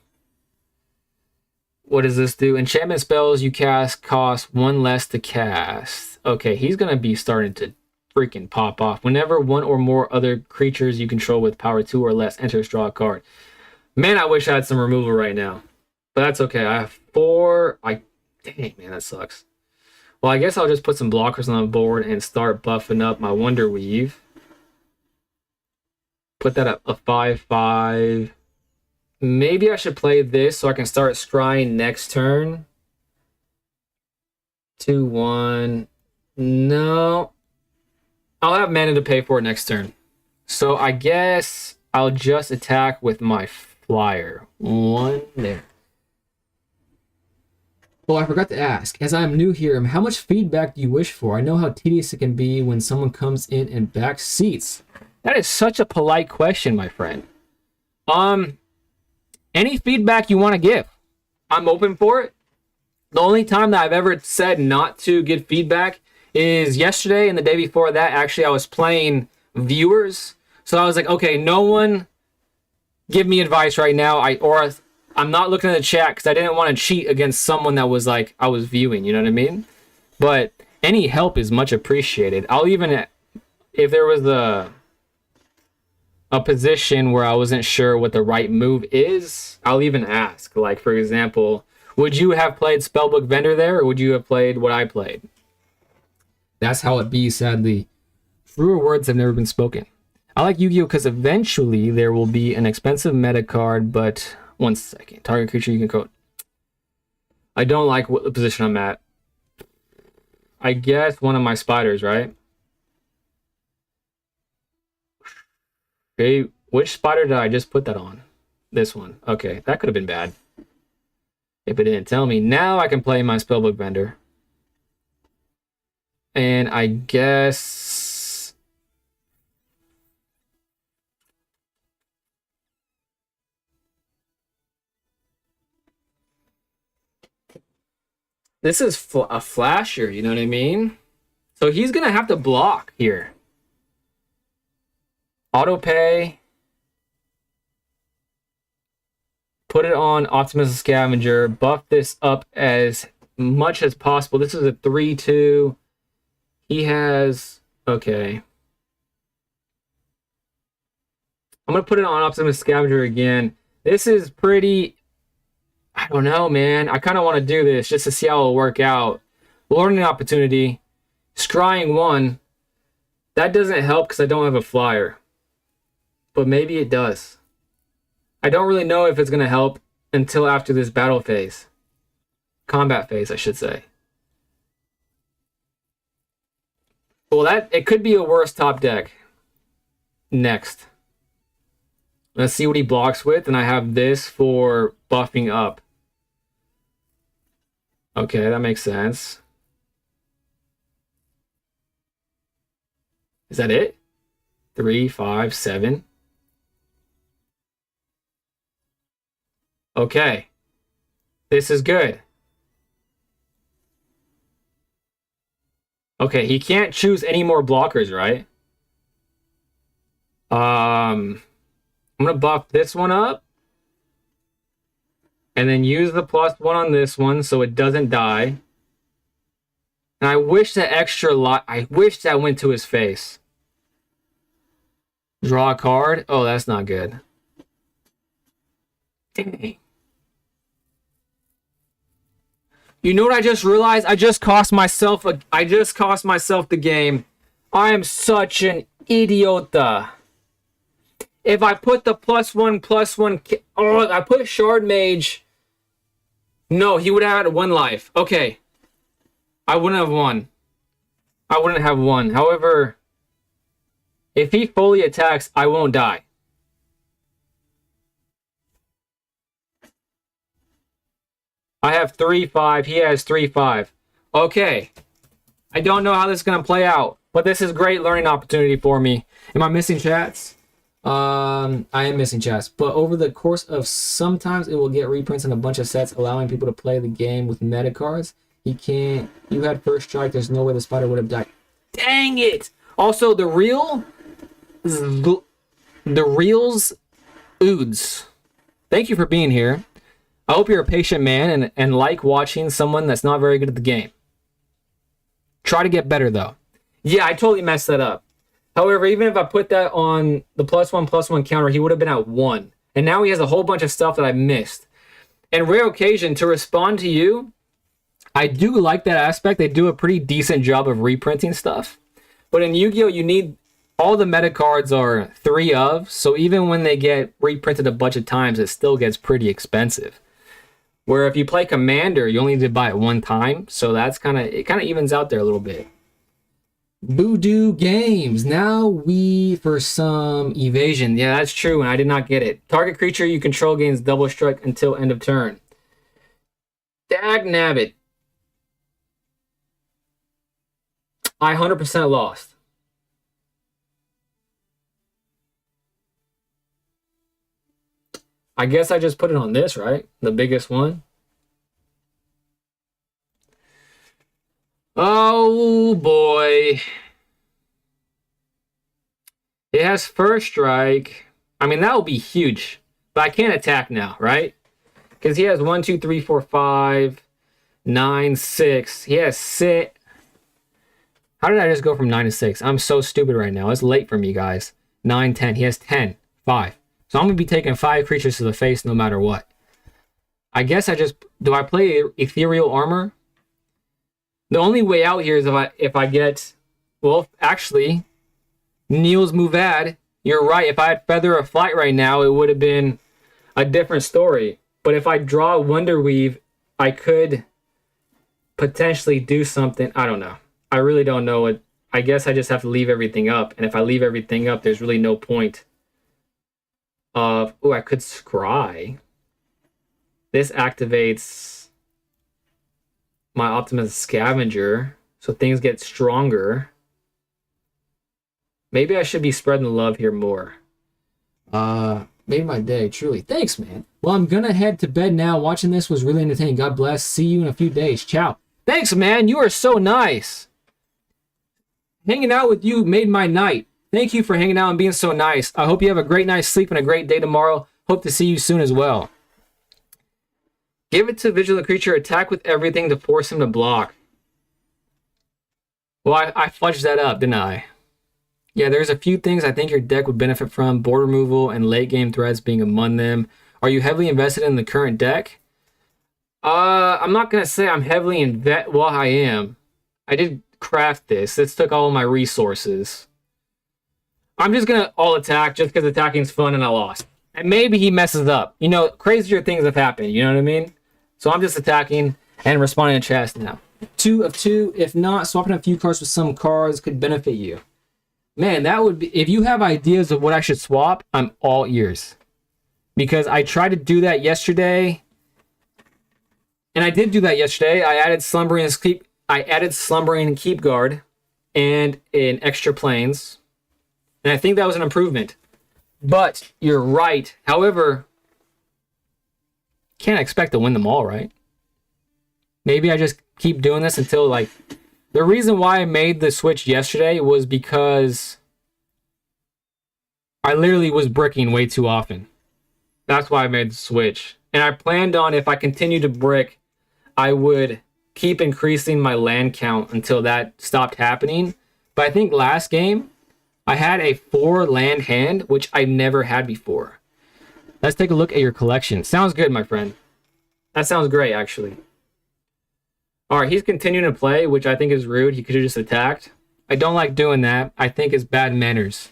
What does this do? Enchantment spells you cast cost 1 less to cast. Okay, he's going to be starting to freaking pop off. Whenever 1 or more other creatures you control with power 2 or less enters, draw a card. Man, I wish I had some removal right now. But that's okay. I have 4. Dang, man, that sucks. Well, I guess I'll just put some blockers on the board and start buffing up my Wonder Weave. Put that up a 5/5. Maybe I should play this so I can start scrying next turn. 2/1. No. I'll have mana to pay for it next turn. So I guess I'll just attack with my flyer. One there. Oh, I forgot to ask. As I'm new here, how much feedback do you wish for? I know how tedious it can be when someone comes in and back seats. That is such a polite question, my friend. Any feedback you want to give, I'm open for it. The only time that I've ever said not to give feedback is yesterday and the day before that. Actually, I was playing viewers. So I was like, okay, no one give me advice right now. I'm not looking at the chat because I didn't want to cheat against someone that was like, I was viewing, you know what I mean? But any help is much appreciated. I'll even, if there was a position where I wasn't sure what the right move is, I'll even ask. Like, for example, would you have played Spellbook Vendor there, or would you have played what I played? That's how it be, sadly. Truer words have never been spoken. I like Yu-Gi-Oh! Because eventually there will be an expensive meta card, but... One second. Target creature you can code. I don't like what the position I'm at. I guess one of my spiders, right? Okay, which spider did I just put that on? This one. Okay, that could have been bad. If it didn't tell me. Now I can play my Spellbook Vendor. And I guess... This is a flasher, you know what I mean? So he's going to have to block here. Auto pay. Put it on Optimus Scavenger. Buff this up as much as possible. This is a 3-2. He has... Okay. I'm going to put it on Optimus Scavenger again. This is pretty... I don't know, man. I kind of want to do this just to see how it'll work out. Learning opportunity. Scrying 1. That doesn't help because I don't have a flyer. But maybe it does. I don't really know if it's going to help until after this battle phase. Combat phase, I should say. Well, it could be a worse top deck. Next. Let's see what he blocks with, and I have this for buffing up. Okay, that makes sense. Is that it? 3, 5, 7. Okay. This is good. Okay, he can't choose any more blockers, right? I'm going to buff this one up. And then use the +1 on this one so it doesn't die. And I wish that extra lot... I wish that went to his face. Draw a card. Oh, that's not good. Dang. You know what I just realized? I just cost myself the game. I am such an idiota. If I put the +1/+1... Oh, I put Shard Mage... No, he would have had 1 life. Okay. I wouldn't have won. I wouldn't have won. However, if he fully attacks, I won't die. I have 3-5. He has 3-5. Okay. I don't know how this is going to play out, but this is a great learning opportunity for me. Am I missing chats? I am missing chats, but over the course of sometimes it will get reprints in a bunch of sets, allowing people to play the game with meta cards. You had first strike. There's no way the spider would have died. Dang it! Also, the reels Oods. Thank you for being here. I hope you're a patient man and like watching someone that's not very good at the game. Try to get better though. Yeah, I totally messed that up. However, even if I put that on the +1/+1 counter, he would have been at 1. And now he has a whole bunch of stuff that I missed. And rare occasion, to respond to you, I do like that aspect. They do a pretty decent job of reprinting stuff. But in Yu-Gi-Oh, you need... All the meta cards are 3 of, so even when they get reprinted a bunch of times, it still gets pretty expensive. Where if you play Commander, you only need to buy it 1 time, so it kind of evens out there a little bit. Voodoo Games. Now we for some evasion. Yeah, that's true, and I did not get it. Target creature you control gains double strike until end of turn. Dag nabbit. I 100% lost. I guess I just put it on this, right? The biggest one. Oh boy. It has first strike. I mean, that will be huge. But I can't attack now, right? Because he has 1, 2, 3, 4, 5, 9, 6. He has 6. How did I just go from 9 to 6? I'm so stupid right now. It's late for me, guys. 9, 10. He has 10, 5. So I'm going to be taking 5 creatures to the face no matter what. I guess I just... Do I play Ethereal Armor? The only way out here is if I get... Well, actually, Niels Muvad, you're right. If I had Feather of Flight right now, it would have been a different story. But if I draw Wonder Weave, I could potentially do something. I don't know. I really don't know it. I guess I just have to leave everything up. And if I leave everything up, there's really no point of... Oh, I could scry. This activates my Optimus Scavenger, so things get stronger. Maybe I should be spreading the love here more. Made my day, truly. Thanks, man. Well, I'm gonna head to bed now. Watching this was really entertaining. God bless. See you in a few days. Ciao. Thanks, man. You are so nice. Hanging out with you made my night. Thank you for hanging out and being so nice. I hope you have a great night's sleep and a great day tomorrow. Hope to see you soon as well. Give it to Vigilant Creature. Attack with everything to force him to block. Well, I fudged that up, didn't I? Yeah, there's a few things I think your deck would benefit from. Board removal and late game threats being among them. Are you heavily invested in the current deck? I'm not going to say I'm heavily invested. Well, I am. I did craft this. This took all of my resources. I'm just going to all attack just because attacking's fun and I lost. And maybe he messes up. You know, crazier things have happened. You know what I mean? So I'm just attacking and responding to chest now. 2 of 2. If not, swapping a few cards with some cards could benefit you. Man, that would be... If you have ideas of what I should swap, I'm all ears. Because I tried to do that yesterday. And I did do that yesterday. I added Slumbering Keep Guard and an extra planes. And I think that was an improvement. But you're right. However, can't expect to win them all, right? Maybe I just keep doing this until, like... The reason why I made the switch yesterday was because I literally was bricking way too often. That's why I made the switch. And I planned on, if I continue to brick, I would keep increasing my land count until that stopped happening. But I think last game, I had a 4 land hand, which I never had before. Let's take a look at your collection. Sounds good, my friend. That sounds great, actually. All right, he's continuing to play, which I think is rude. He could have just attacked. I don't like doing that. I think it's bad manners.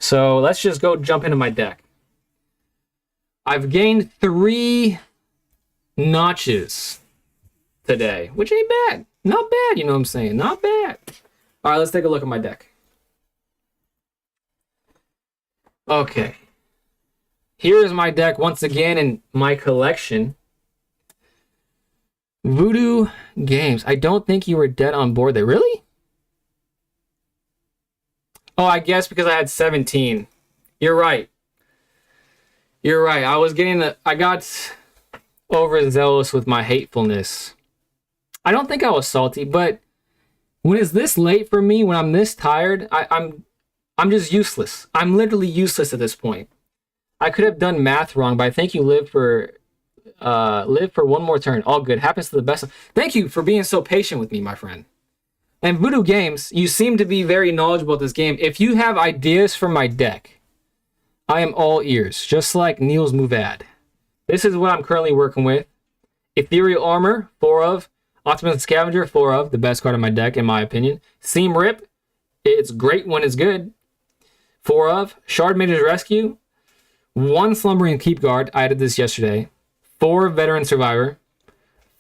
So let's just go jump into my deck. I've gained 3 notches today, which ain't bad. Not bad, you know what I'm saying? Not bad. All right, let's take a look at my deck. Okay. Here's my deck once again in my collection. Voodoo Games. I don't think you were dead on board there. Really? Oh, I guess because I had 17. You're right. You're right. I got overzealous with my hatefulness. I don't think I was salty, but when it's this late for me, when I'm this tired, I'm just useless. I'm literally useless at this point. I could have done math wrong, but I think you live for one more turn. All good. Happens to the best. Thank you for being so patient with me, my friend. And Voodoo Games, you seem to be very knowledgeable at this game. If you have ideas for my deck, I am all ears, just like Niels Muvad. This is what I'm currently working with. Ethereal Armor, 4 of. Optimus Scavenger, 4 of. The best card in my deck, in my opinion. Seam Rip, it's great when it's good. 4 of. Shard Mage's Rescue, 1 Slumbering Keep Guard. I added this yesterday. 4 Veteran Survivor.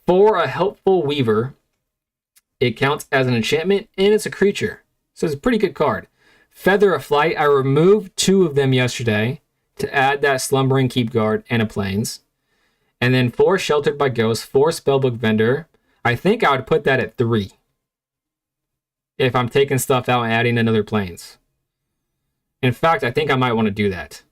4 a Helpful Weaver. It counts as an enchantment, and it's a creature. So it's a pretty good card. Feather of Flight. I removed 2 of them yesterday to add that Slumbering Keep Guard and a Plains. And then 4 Sheltered by Ghosts, 4 Spellbook Vendor. I think I would put that at 3. If I'm taking stuff out and adding another Plains. In fact, I think I might want to do that.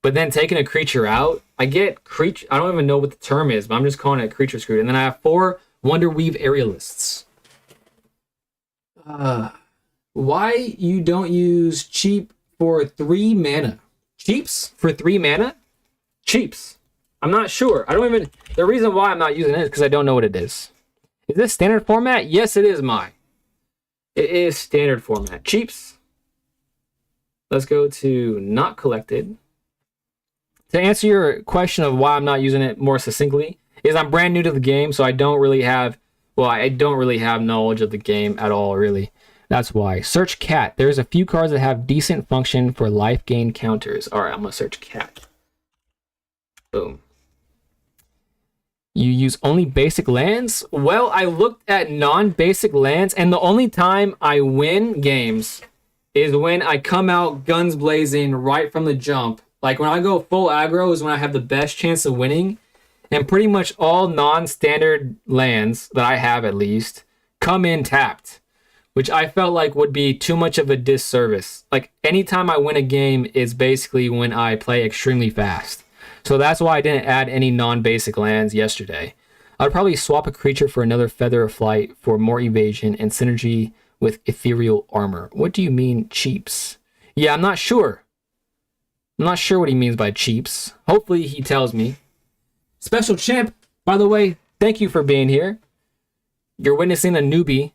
But then taking a creature out, I get creature. I don't even know what the term is, but I'm just calling it creature screwed. And then I have 4 Wonderweave Aerialists. Why you don't use cheap for 3 mana? Cheaps for 3 mana? Cheaps. I'm not sure. I don't even. The reason why I'm not using it is because I don't know what it is. Is this standard format? Yes, it is mine. It is standard format. Cheaps. Let's go to not collected. To answer your question of why I'm not using it more succinctly, is I'm brand new to the game, so I don't really have knowledge of the game at all, really. That's why. Search cat. There's a few cards that have decent function for life gain counters. All right, I'm going to search cat. Boom. You use only basic lands? Well, I looked at non-basic lands, and the only time I win games is when I come out guns blazing right from the jump. Like, when I go full aggro is when I have the best chance of winning. And pretty much all non-standard lands that I have, at least, come in tapped, which I felt like would be too much of a disservice. Like, anytime I win a game is basically when I play extremely fast. So that's why I didn't add any non-basic lands yesterday. I'd probably swap a creature for another Feather of Flight for more evasion and synergy with ethereal armor. What do you mean, cheaps? Yeah, I'm not sure. I'm not sure what he means by cheaps. Hopefully he tells me. Special Champ, by the way, thank you for being here. You're witnessing a newbie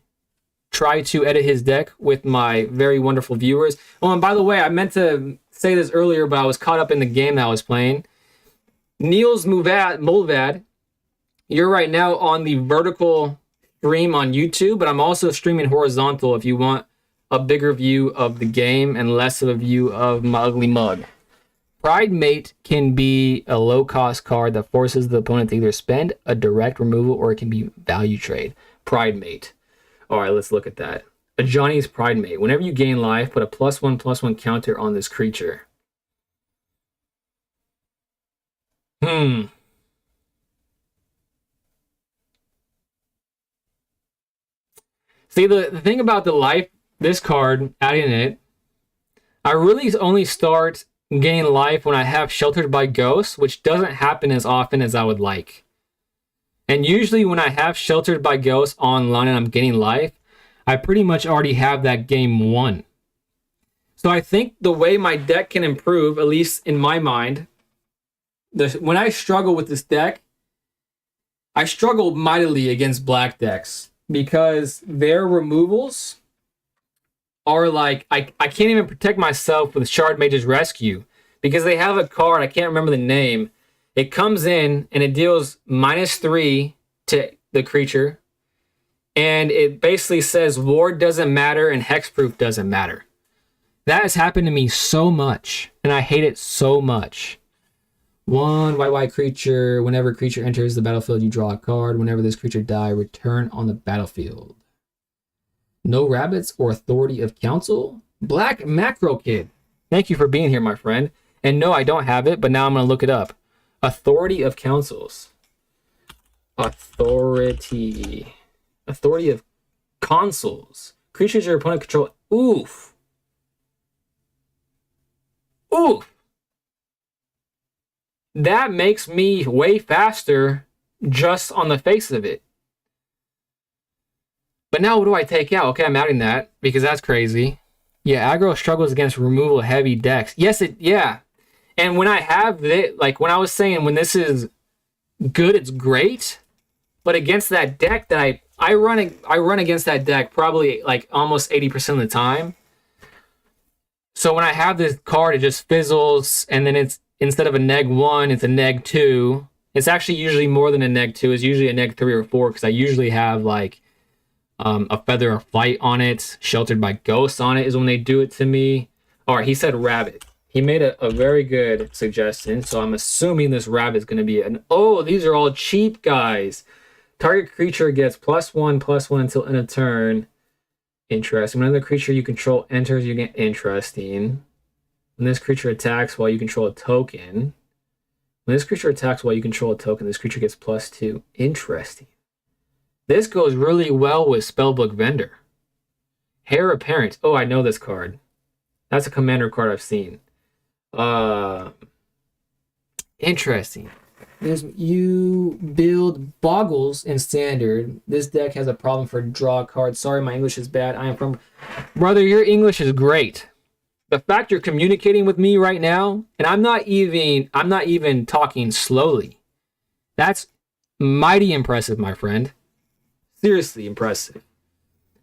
try to edit his deck with my very wonderful viewers. Oh, and by the way, I meant to say this earlier, but I was caught up in the game that I was playing. Niels Mulvad, you're right now on the vertical stream on YouTube, but I'm also streaming horizontal if you want a bigger view of the game and less of a view of my ugly mug. Pride Mate can be a low-cost card that forces the opponent to either spend a direct removal or it can be value trade. Pride Mate. All right, let's look at that. A Johnny's Pride Mate. Whenever you gain life, put a +1/+1 counter on this creature. See, the thing about the life, this card, adding it, I really only start gaining life when I have Sheltered by Ghosts, which doesn't happen as often as I would like. And usually when I have Sheltered by Ghosts online and I'm gaining life, I pretty much already have that game won. So I think the way my deck can improve, at least in my mind, when I struggle with this deck, I struggle mightily against black decks because their removals are like, I can't even protect myself with Shard Mage's Rescue because they have a card, I can't remember the name. It comes in and it deals -3 to the creature. And it basically says Ward doesn't matter and Hexproof doesn't matter. That has happened to me so much, and I hate it so much. 1 white creature. Whenever a creature enters the battlefield, you draw a card. Whenever this creature dies, return on the battlefield. No rabbits or Authority of Council? Black Macro Kid. Thank you for being here, my friend. And no, I don't have it, but now I'm going to look it up. Authority of Councils. Authority of Consoles. Creatures your opponent control. Oof. That makes me way faster just on the face of it. But now what do I take out? Okay, I'm adding that because that's crazy. Yeah, aggro struggles against removal heavy decks. Yeah. And when I have it, like when I was saying when this is good, it's great. But against that deck that I run against that deck probably like almost 80% of the time. So when I have this card, it just fizzles, and then it's instead of a -1, it's a -2. It's actually usually more than a -2. It's usually a -3 or 4 because I usually have like a Feather of Flight on it, Sheltered by Ghosts on it is when they do it to me. All right, he said rabbit. He made a very good suggestion, so I'm assuming this rabbit is going to be an... Oh, these are all cheap guys. Target creature gets +1/+1 until end of turn. Interesting. When another creature you control enters, you get interesting. When this creature attacks while you control a token. When this creature attacks while you control a token, this creature gets +2. Interesting. This goes really well with Spellbook Vendor. Heir Apparent. Oh, I know this card. That's a commander card I've seen. Interesting. You build Boggles in Standard. This deck has a problem for draw cards. Sorry, my English is bad. I am from... Brother, your English is great. The fact you're communicating with me right now, and I'm not even talking slowly. That's mighty impressive, my friend. Seriously impressive.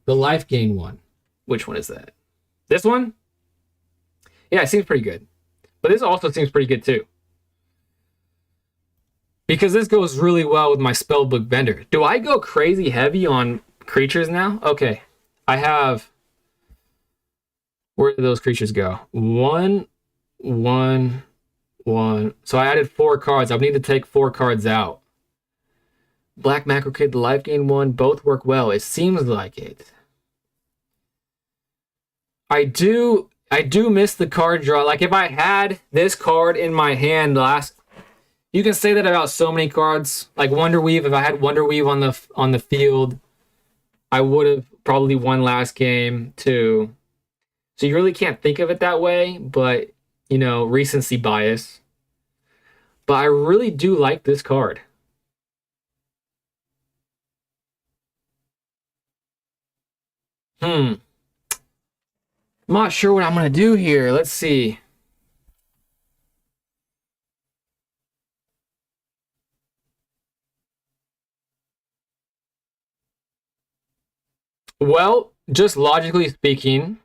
The life gain one. Which one is that? This one? Yeah, it seems pretty good. But this also seems pretty good too. Because this goes really well with my Spellbook Vendor. Do I go crazy heavy on creatures now? Okay. I have... Where did those creatures go? 1, 1, 1. So I added 4 cards. I need to take 4 cards out. Black Macro Kid, the life gain one, both work well. It seems like it. I do miss the card draw. Like if I had this card in my hand last... You can say that about so many cards. Like Wonder Weave, if I had Wonder Weave on the field, I would have probably won last game too. So you really can't think of it that way, but, you know, recency bias. But I really do like this card. I'm not sure what I'm going to do here. Let's see. Well, just logically speaking...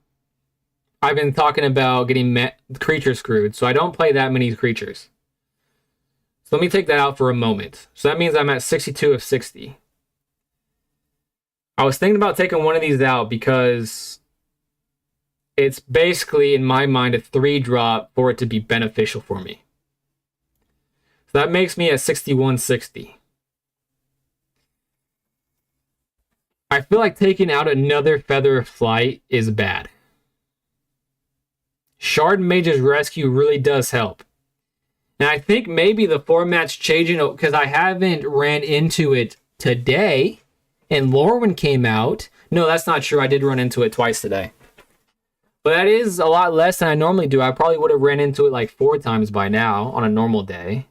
I've been talking about getting creature screwed, so I don't play that many creatures. So let me take that out for a moment. So that means I'm at 62 of 60. I was thinking about taking one of these out because it's basically, in my mind, a 3-drop for it to be beneficial for me. So that makes me at 6160. I feel like taking out another Feather of Flight is bad. Shard Mage's Rescue really does help. And I think maybe the format's changing because I haven't ran into it today. And Lorwyn came out. No, that's not true. I did run into it twice today. But that is a lot less than I normally do. I probably would have ran into it like 4 times by now on a normal day.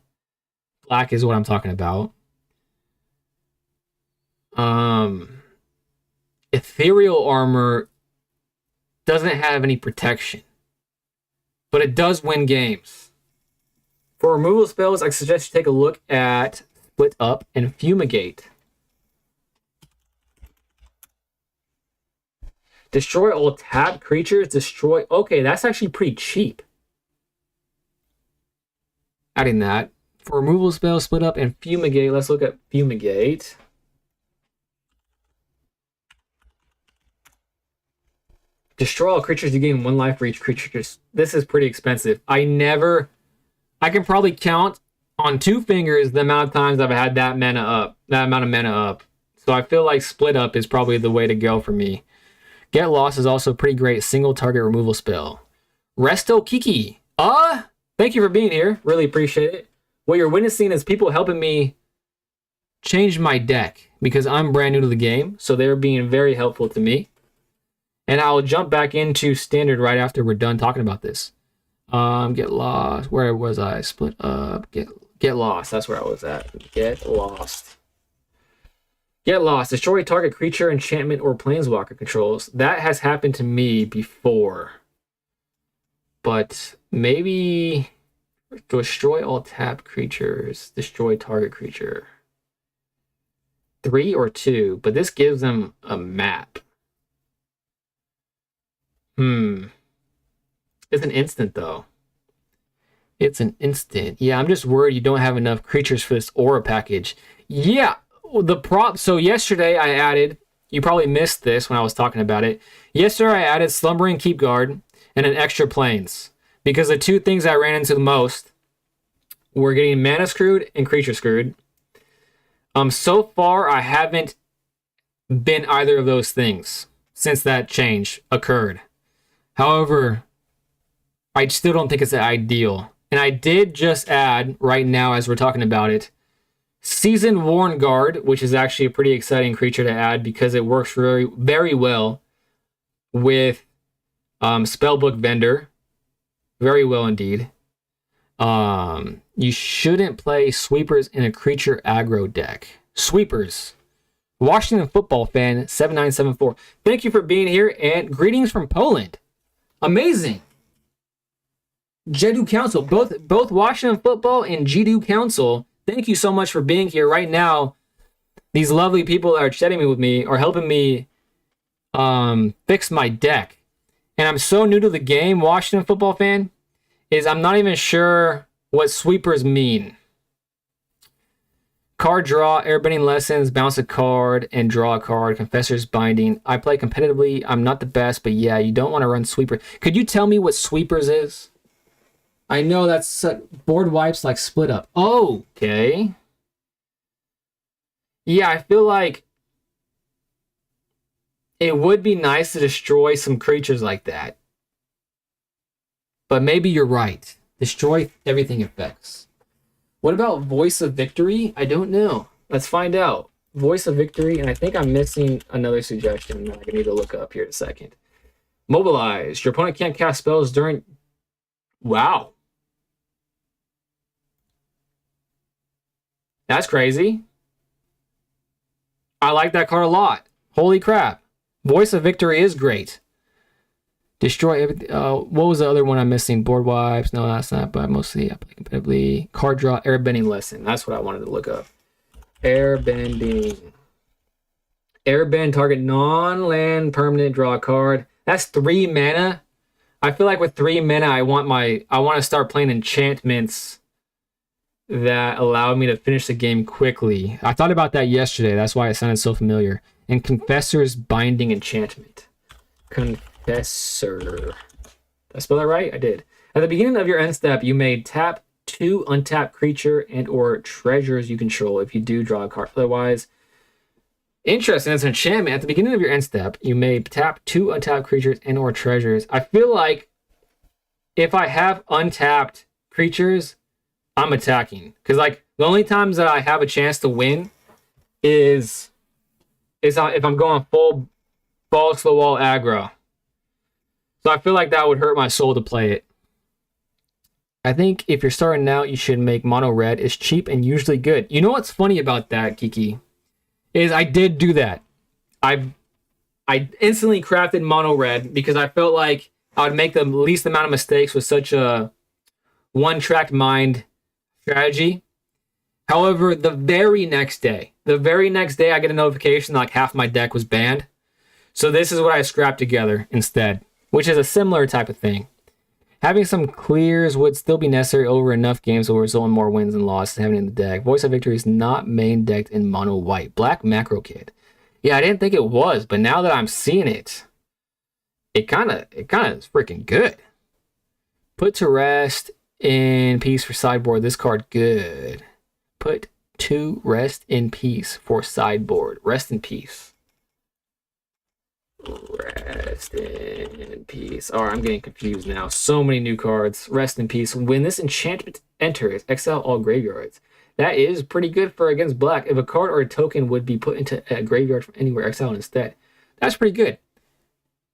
Black is what I'm talking about. Ethereal Armor doesn't have any protection. But it does win games. For removal spells, I suggest you take a look at Split Up and Fumigate. Destroy all tapped creatures. Destroy... Okay, that's actually pretty cheap. Adding that. For removal spells, Split Up and Fumigate. Let's look at Fumigate. Destroy all creatures, you gain 1 life for each creature. This is pretty expensive. I can probably count on 2 fingers the amount of times I've had that amount of mana up. So I feel like Split Up is probably the way to go for me. Get Lost is also a pretty great single target removal spell. Resto Kiki. Thank you for being here. Really appreciate it. What you're witnessing is people helping me change my deck because I'm brand new to the game. So they're being very helpful to me. And I'll jump back into Standard right after we're done talking about this. Get Lost. Where was I? Split Up. Get Lost. That's where I was at. Get Lost. Get Lost. Destroy target creature, enchantment, or planeswalker controls. That has happened to me before. But maybe destroy all tapped creatures. Destroy target creature. 3 or 2. But this gives them a map. It's an instant, though. It's an instant. Yeah, I'm just worried you don't have enough creatures for this aura package. Yeah, so yesterday I added... You probably missed this when I was talking about it. Yesterday I added Slumbering Keep Guard and an extra planes. Because the 2 things I ran into the most were getting mana screwed and creature screwed. So far, I haven't been either of those things. since that change occurred. However, I still don't think it's ideal. And I did just add, right now as we're talking about it, Seasoned Worn Guard, which is actually a pretty exciting creature to add because it works very, very well with Spellbook Vendor. Very well indeed. You shouldn't play Sweepers in a creature aggro deck. Sweepers. Washington football fan 7974. Thank you for being here and greetings from Poland. Amazing. Jedu Council, both Washington football and Jedu Council. Thank you so much for being here right now. These lovely people that are chatting with me are helping me fix my deck. And I'm so new to the game, Washington football fan, is I'm not even sure what sweepers mean. Card draw, airbending lessons, bounce a card, and draw a card. Confessor's Binding. I play competitively. I'm not the best, but yeah, you don't want to run sweeper. Could you tell me what sweepers is? I know that's board wipes like split up. Oh, okay. Yeah, I feel like it would be nice to destroy some creatures like that. But maybe you're right. Destroy everything affects. What about Voice of Victory? I don't know. Let's find out. Voice of Victory, and I think I'm missing another suggestion that I need to look up here in a second. Mobilize. Your opponent can't cast spells during... Wow. That's crazy. I like that card a lot. Holy crap. Voice of Victory is great. Destroy everything. What was the other one I'm missing? Board wipes. No, that's not. But mostly I play competitively. Card draw. Airbending lesson. That's what I wanted to look up. Airbending. Airbend target non-land permanent. Draw a card. That's 3 mana. I feel like with 3 mana, I want to start playing enchantments that allow me to finish the game quickly. I thought about that yesterday. That's why it sounded so familiar. And Confessor's Binding enchantment. Confessor. Did I spell that right? I did. At the beginning of your end step, you may tap 2 untapped creature and or treasures you control. If you do, draw a card. Otherwise, interesting. It's an enchantment. At the beginning of your end step, you may tap 2 untapped creatures and or treasures. I feel like if I have untapped creatures, I'm attacking. Because like the only times that I have a chance to win is if I'm going full balls to the wall aggro. So I feel like that would hurt my soul to play it. I think if you're starting out, you should make mono red. It's cheap and usually good. You know what's funny about that, Kiki? Is I did do that. I instantly crafted mono red because I felt like I would make the least amount of mistakes with such a one-track mind strategy. However, the very next day, I get a notification like half my deck was banned. So this is what I scrapped together instead, which is a similar type of thing. Having some clears would still be necessary over enough games will result in more wins and losses than having it in the deck. Voice of Victory is not main decked in mono white. Black Macro Kid. Yeah, I didn't think it was, but now that I'm seeing it, it kind of is freaking good. Put to rest in peace for sideboard. This card good. Put 2 rest in peace for sideboard. Rest in peace. Rest in peace. Alright, I'm getting confused now. So many new cards. Rest in peace. When this enchantment enters, exile all graveyards. That is pretty good for against black. If a card or a token would be put into a graveyard from anywhere, exile instead. That's pretty good.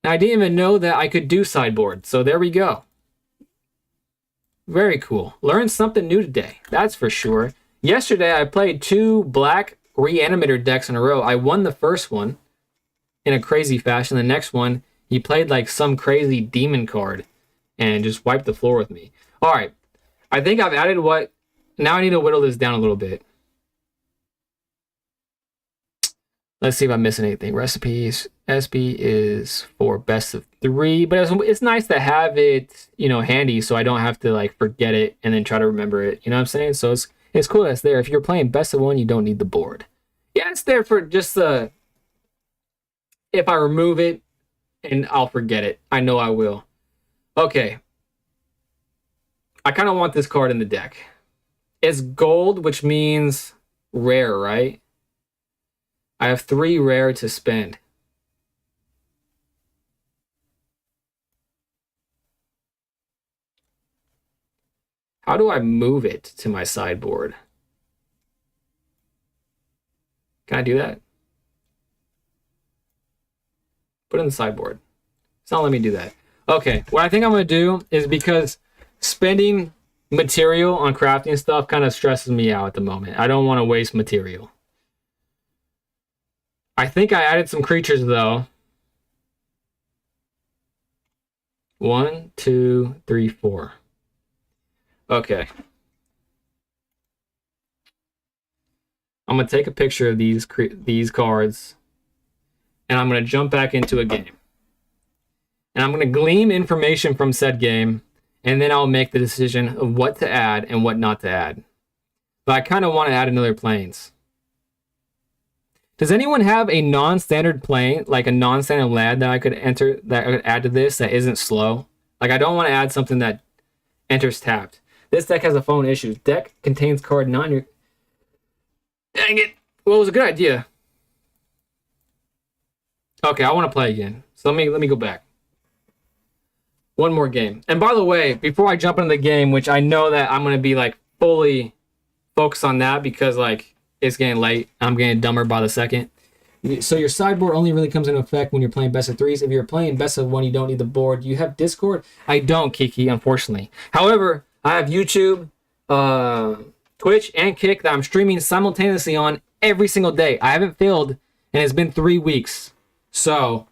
Now, I didn't even know that I could do sideboard. So there we go. Very cool. Learned something new today. That's for sure. Yesterday, I played 2 black Reanimator decks in a row. I won the first one in a crazy fashion. The next one, he played like some crazy demon card and just wiped the floor with me. All right. I think I've added what... Now I need to whittle this down a little bit. Let's see if I'm missing anything. Recipes. SB is for best of 3, but it's nice to have it, handy so I don't have to like forget it and then try to remember it. You know what I'm saying? So it's cool that's there. If you're playing best of 1, you don't need the board. Yeah, it's there for just the... If I remove it, and I'll forget it. I know I will. Okay. I kind of want this card in the deck. It's gold, which means rare, right? I have 3 rare to spend. How do I move it to my sideboard? Can I do that? Put it in the sideboard. It's not letting me do that. Okay, what I think I'm going to do is, because spending material on crafting stuff kind of stresses me out at the moment. I don't want to waste material. I think I added some creatures, though. 1, 2, 3, 4. Okay. I'm going to take a picture of these cards, and I'm going to jump back into a game. And I'm going to glean information from said game, and then I'll make the decision of what to add and what not to add. But I kind of want to add another planes. Does anyone have a non-standard plane, like a non-standard land that I could enter, that I could add to this that isn't slow? Like, I don't want to add something that enters tapped. This deck has a phone issue. Deck contains card not in your... Dang it. Well, it was a good idea. Okay, I want to play again. So let me go back. One more game. And by the way, before I jump into the game, which I know that I'm going to be like fully focused on that because like it's getting late. I'm getting dumber by the second. So your sideboard only really comes into effect when you're playing best of threes. If you're playing best of one, you don't need the board. Do you have Discord? I don't, Kiki, unfortunately. However, I have YouTube, Twitch, and Kick that I'm streaming simultaneously on every single day. I haven't failed, and it's been 3 weeks. So,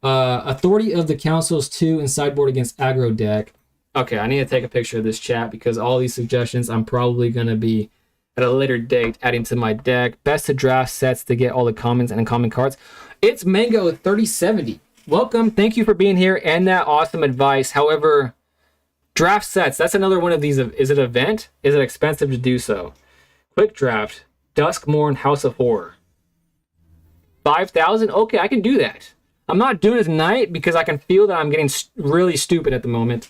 Authority of the Council's 2 in sideboard against aggro deck. Okay, I need to take a picture of this chat because all these suggestions I'm probably going to be at a later date adding to my deck. Best to draft sets to get all the commons and uncommon cards. It's Mango 3070. Welcome. Thank you for being here and that awesome advice. However, draft sets, that's another one of these. Is it an event? Is it expensive to do so? Quick draft. Duskmorn House of Horror. 5,000? Okay, I can do that. I'm not doing it tonight because I can feel that I'm getting really stupid at the moment.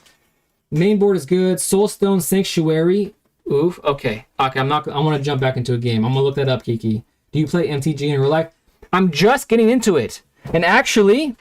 Main board is good. Soulstone Sanctuary. Oof. Okay. I want to jump back into a game. I'm going to look that up, Kiki. Do you play MTG in real life? I'm just getting into it. And actually,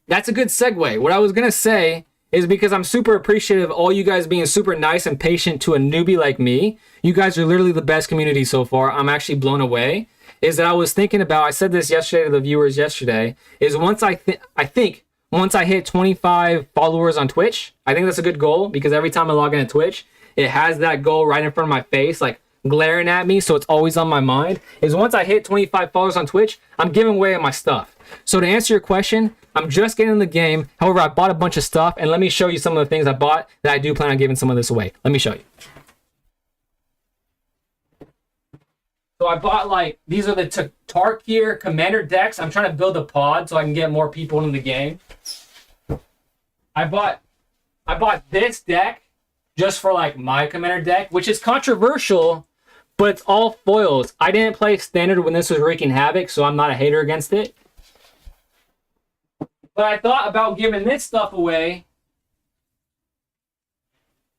that's a good segue. What I was going to say is because I'm super appreciative of all you guys being super nice and patient to a newbie like me. You guys are literally the best community so far. I'm actually blown away. Is that I was thinking about, I said this yesterday to the viewers yesterday, is once I think once I hit 25 followers on Twitch, I think that's a good goal because every time I log into Twitch, it has that goal right in front of my face, like glaring at me, so it's always on my mind, is once I hit 25 followers on Twitch, I'm giving away my stuff. So to answer your question, I'm just getting in the game. However, I bought a bunch of stuff, and let me show you some of the things I bought that I do plan on giving some of this away. Let me show you. So I bought, like, these are the Tarkir Commander decks. I'm trying to build a pod so I can get more people into the game. I bought this deck just for, like, my Commander deck, which is controversial, but it's all foils. I didn't play Standard when this was wreaking havoc, so I'm not a hater against it. But I thought about giving this stuff away.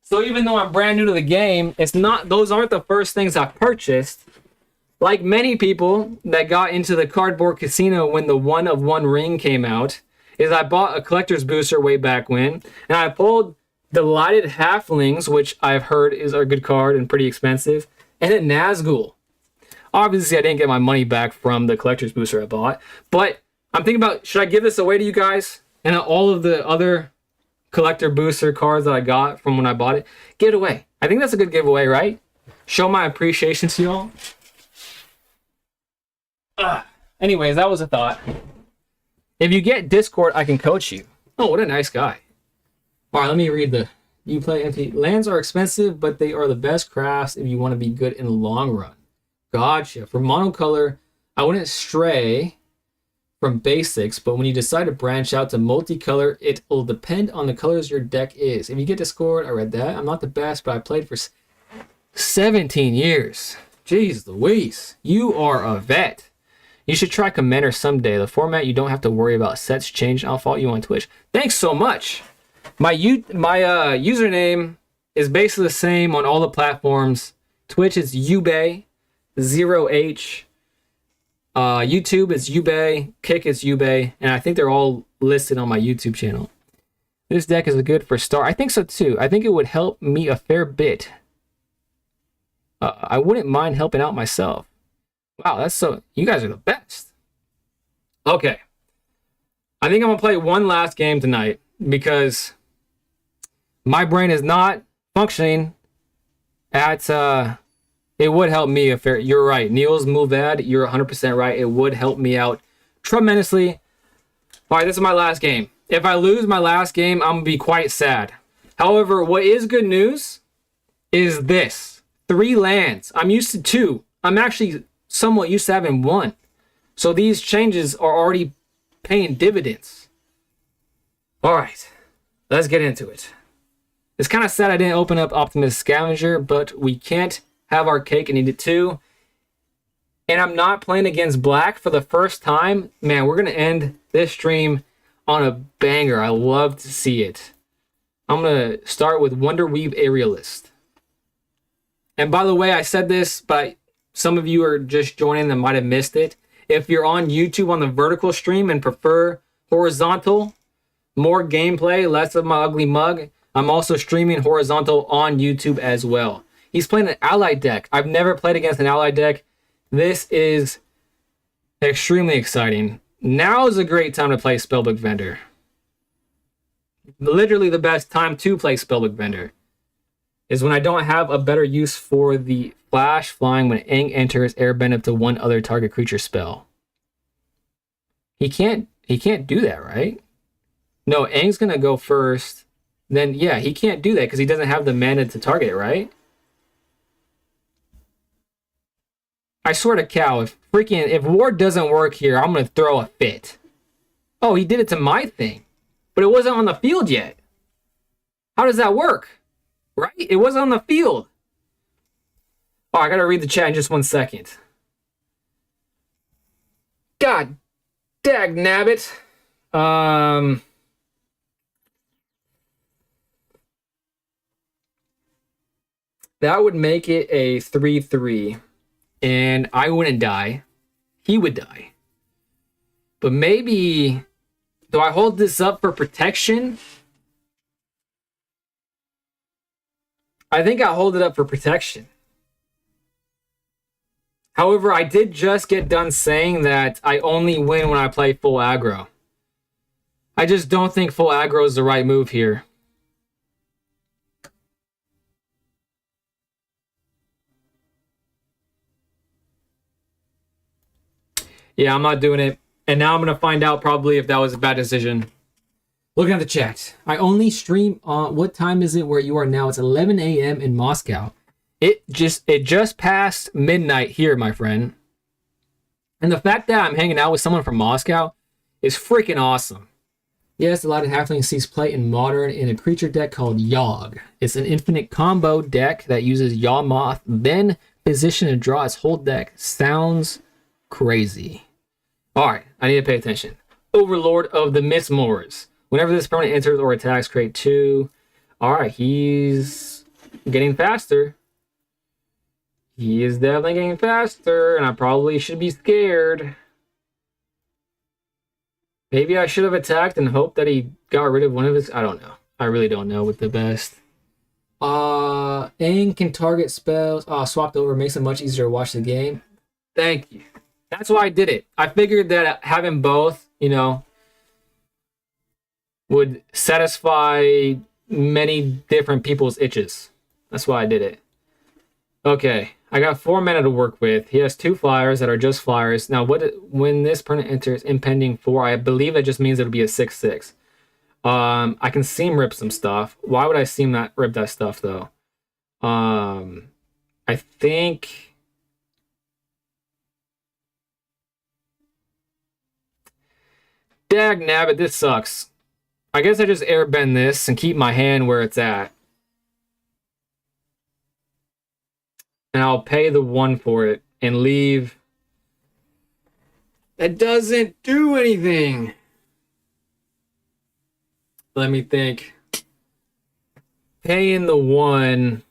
So even though I'm brand new to the game, those aren't the first things I purchased. Like many people that got into the cardboard casino when the 1 of 1 ring came out, is I bought a collector's booster way back when, and I pulled Delighted Halflings, which I've heard is a good card and pretty expensive, and a Nazgul. Obviously, I didn't get my money back from the collector's booster I bought, but I'm thinking about, should I give this away to you guys? And all of the other collector booster cards that I got from when I bought it, give it away. I think that's a good giveaway, right? Show my appreciation to y'all. Anyways, that was a thought. If you get Discord, I can coach you. Oh, what a nice guy. All right, let me read you play empty. Lands are expensive, but they are the best crafts if you want to be good in the long run. Gotcha. For monocolor, I wouldn't stray from basics, but when you decide to branch out to multicolor, it will depend on the colors your deck is. If you get Discord, I read that. I'm not the best, but I played for 17 years. Jeez Louise, you are a vet. You should try Commander someday. The format, you don't have to worry about sets change. I'll follow you on Twitch. Thanks so much. My username is basically the same on all the platforms. Twitch is Ubay0H. YouTube is Ubay. Kick is Ubay. And I think they're all listed on my YouTube channel. This deck is good for start. I think so too. I think it would help me a fair bit. I wouldn't mind helping out myself. Wow, that's so... You guys are the best. Okay. I think I'm going to play one last game tonight because my brain is not functioning at... It would help me a fair... You're right. Neil's move ad, you're 100% right. It would help me out tremendously. All right, this is my last game. If I lose my last game, I'm going to be quite sad. However, what is good news is this. 3 lands. I'm used to 2. I'm actually somewhat used to having 1. So these changes are already paying dividends. All right, let's get into it. It's kind of sad I didn't open up Optimus Scavenger, but we can't have our cake and eat it too. And I'm not playing against black for the first time. Man, we're going to end this stream on a banger. I love to see it. I'm going to start with Wonderweave Aerialist. And by the way, I said this, but some of you are just joining that might have missed it. If you're on YouTube on the vertical stream and prefer horizontal, more gameplay, less of my ugly mug, I'm also streaming horizontal on YouTube as well. He's playing an allied deck. I've never played against an allied deck. This is extremely exciting. Now is a great time to play Spellbook Vendor. Literally the best time to play Spellbook Vendor is when I don't have a better use for the flash flying when Aang enters airbend up to one other target creature spell. He can't do that, right? No, Aang's gonna go first. Then yeah, he can't do that because he doesn't have the mana to target it, right? I swear to cow, if Ward doesn't work here, I'm gonna throw a fit. Oh, he did it to my thing. But it wasn't on the field yet. How does that work? Right? It wasn't on the field. Oh, I gotta read the chat in just 1 second. God dag nabbit. That would make it a 3-3. And I wouldn't die. He would die. But maybe... Do I hold this up for protection? I think I hold it up for protection. However, I did just get done saying that I only win when I play full aggro. I just don't think full aggro is the right move here. Yeah, I'm not doing it. And now I'm going to find out probably if that was a bad decision. Looking at the chat. I only stream on... What time is it where you are now? It's 11 a.m. in Moscow. It just passed midnight here, my friend. And the fact that I'm hanging out with someone from Moscow is freaking awesome. Yes, a lot of halfling sees play in Modern in a creature deck called Yogg. It's an infinite combo deck that uses Yawmoth, then position to draw its whole deck. Sounds crazy. Alright, I need to pay attention. Overlord of the Mistmoors. Whenever this permanent enters or attacks, create 2. Alright, he's getting faster. He is definitely getting faster, and I probably should be scared. Maybe I should have attacked and hoped that he got rid of one of his... I don't know. I really don't know what the best. Aang can target spells. Swapped over. Makes it much easier to watch the game. Thank you. That's why I did it. I figured that having both, you know, would satisfy many different people's itches. That's why I did it. Okay. I got 4 mana to work with. He has 2 flyers that are just flyers. Now, when this permanent enters impending 4, I believe that just means it'll be a 6/6. I can seam rip some stuff. Why would I seam that rip that stuff though? I think dag nabbit, this sucks. I guess I just airbend this and keep my hand where it's at. And I'll pay the 1 for it and leave. That doesn't do anything. Let me think. Paying the 1.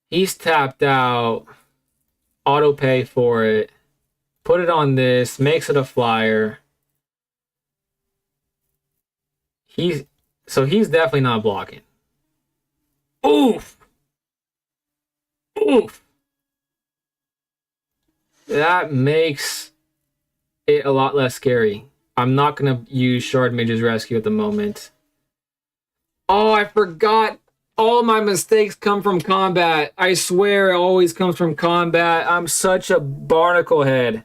He's tapped out. Auto pay for it. Put it on this. Makes it a flyer. He's definitely not blocking. Oof! Oof! That makes it a lot less scary. I'm not gonna use Shard Mage's Rescue at the moment. Oh, I forgot. All my mistakes come from combat. I swear it always comes from combat. I'm such a barnacle head.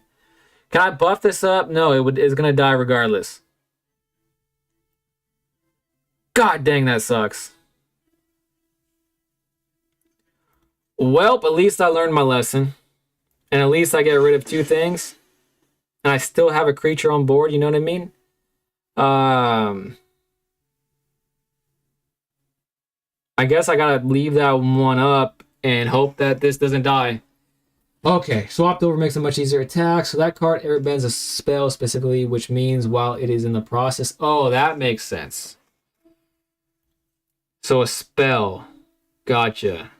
Can I buff this up? No, it's gonna die regardless. God dang, that sucks. Well, at least I learned my lesson. And at least I get rid of two things. And I still have a creature on board, you know what I mean? I guess I gotta leave that one up and hope that this doesn't die. Okay, swapped over makes a much easier attack. So that card airbends a spell specifically, which means while it is in the process. Oh, that makes sense. So a spell. Gotcha.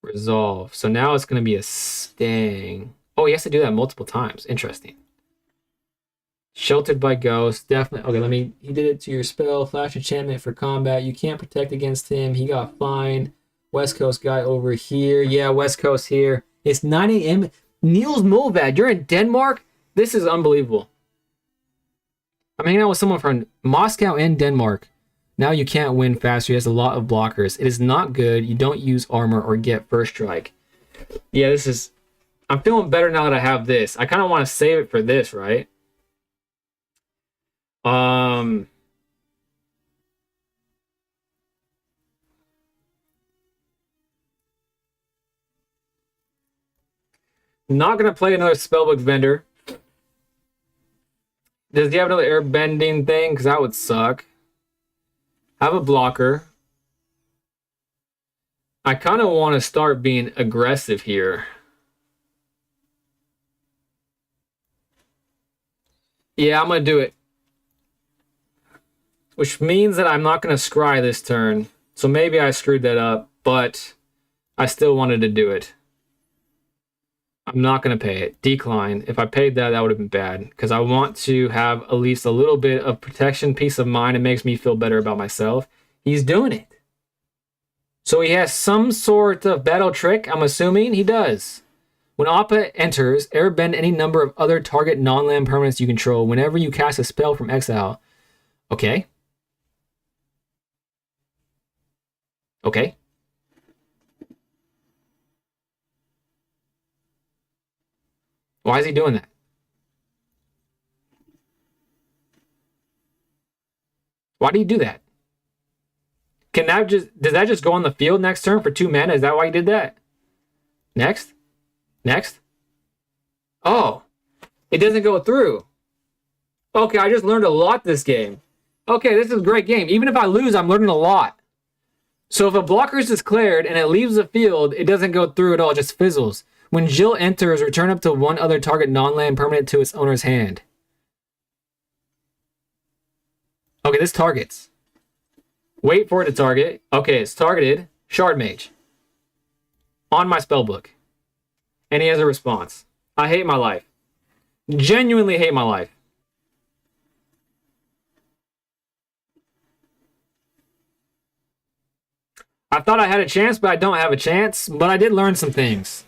Resolve. So now it's going to be a Stang. Oh, he has to do that multiple times. Interesting. Sheltered by Ghost. Definitely. Okay, he did it to your spell. Flash enchantment for combat. You can't protect against him. He got fined. West Coast guy over here. Yeah, West Coast here. It's 9 a.m. Niels Mulvad, you're in Denmark? This is unbelievable. I'm hanging out with someone from Moscow and Denmark. Now you can't win faster. He has a lot of blockers. It is not good. You don't use armor or get first strike. Yeah, this is... I'm feeling better now that I have this. I kind of want to save it for this, right? Not going to play another Spellbook Vendor. Does he have another airbending thing? Because that would suck. Have a blocker. I kind of want to start being aggressive here. Yeah, I'm going to do it. Which means that I'm not going to scry this turn. So maybe I screwed that up, but I still wanted to do it. I'm not going to pay it. Decline. If I paid that, that would have been bad. Because I want to have at least a little bit of protection, peace of mind. It makes me feel better about myself. He's doing it. So he has some sort of battle trick, I'm assuming he does. When Appa enters, airbend any number of other target non-land permanents you control whenever you cast a spell from exile. Okay. Okay. Why is he doing that? Why do you do that? Can that just... Does that just go on the field next turn for 2 mana? Is that why he did that? Next? Next? Oh. It doesn't go through. Okay, I just learned a lot this game. Okay, this is a great game. Even if I lose, I'm learning a lot. So if a blocker is declared and it leaves the field, it doesn't go through at all. It just fizzles. When Jill enters, return up to one other target non-land permanent to its owner's hand. Okay, this targets. Wait for it to target. Okay, it's targeted. Shard Mage. On my spellbook. And he has a response. I hate my life. Genuinely hate my life. I thought I had a chance, but I don't have a chance. But I did learn some things.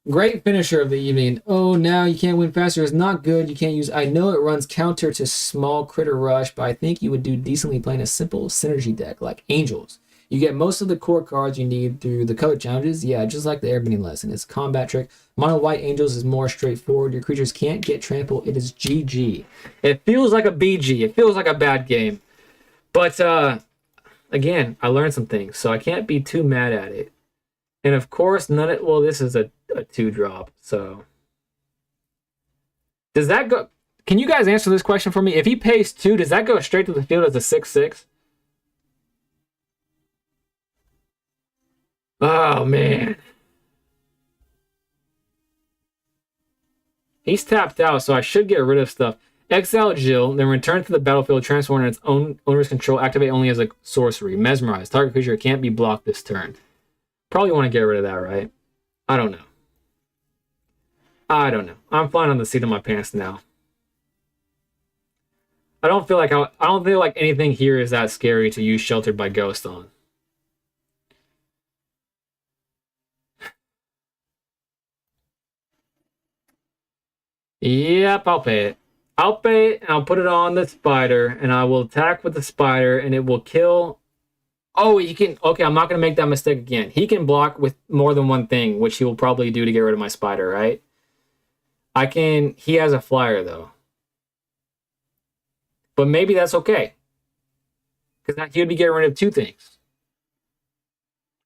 Great finisher of the evening. Oh, now you can't win faster is not good. You can't use... I know it runs counter to small critter rush, but I think you would do decently playing a simple synergy deck like Angels. You get most of the core cards you need through the color challenges. Yeah, just like the airbending lesson. It's a combat trick. Mono white Angels is more straightforward. Your creatures can't get trampled. It is GG. It feels like a BG. It feels like a bad game. But, again, I learned some things, so I can't be too mad at it. And of course, none of... Well, this is a 2-drop, so... Does that go... Can you guys answer this question for me? If he pays 2, does that go straight to the field as a 6/6? Oh, man. He's tapped out, so I should get rid of stuff. Exile Jill, then return to the battlefield, transform in its own owner's control, activate only as a sorcery. Mesmerize. Target creature can't be blocked this turn. Probably want to get rid of that, right? I don't know. I don't know. I'm flying on the seat of my pants now. I don't feel like anything here is that scary to use Sheltered by Ghost on. Yep, I'll pay it. I'll pay it, and I'll put it on the spider, and I will attack with the spider, and it will kill. Oh, he can. Okay, I'm not going to make that mistake again. He can block with more than one thing, which he will probably do to get rid of my spider, right? I can. He has a flyer, though. But maybe that's okay. Because he would be getting rid of two things.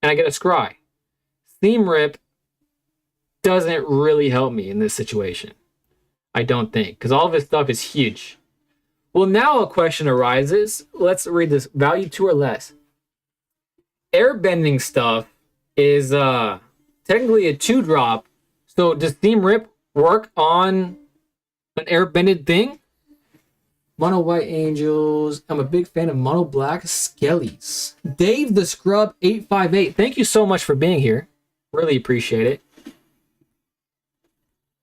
And I get a scry. Theme Rip doesn't really help me in this situation. I don't think. Because all of his stuff is huge. Well, now a question arises. Let's read this. Value 2 or less. Airbending stuff is technically a 2-drop. So does Theme Rip work on an airbended thing? Mono White Angels. I'm a big fan of Mono Black Skellies. Dave the Scrub 858. Thank you so much for being here. Really appreciate it.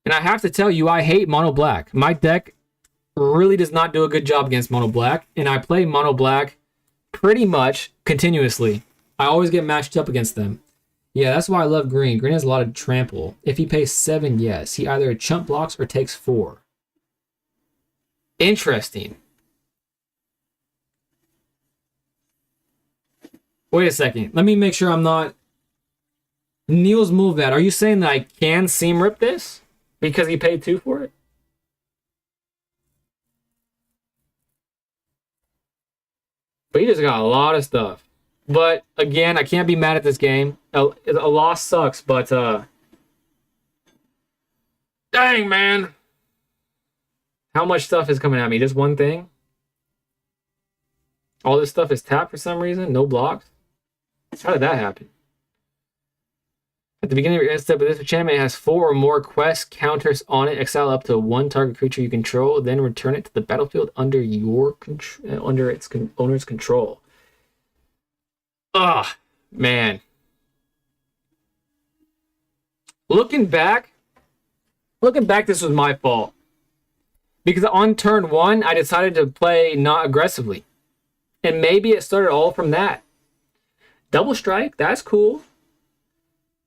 And I have to tell you, I hate Mono Black. My deck really does not do a good job against Mono Black. And I play Mono Black pretty much continuously. I always get matched up against them. Yeah, that's why I love Green. Green has a lot of trample. If he pays 7, yes. He either chump blocks or takes 4. Interesting. Wait a second. Let me make sure I'm not... Neil's move that. Are you saying that I can Seam Rip this? Because he paid 2 for it? But he just got a lot of stuff. But, again, I can't be mad at this game. A loss sucks, but... Dang, man! How much stuff is coming at me? Just one thing? All this stuff is tapped for some reason? No blocks? How did that happen? At the beginning of your end step, if this enchantment has 4 or more quest counters on it, exile up to 1 target creature you control, then return it to the battlefield under its owner's control. Ah, man. Looking back, this was my fault. Because on turn 1, I decided to play not aggressively. And maybe it started all from that. Double strike, that's cool.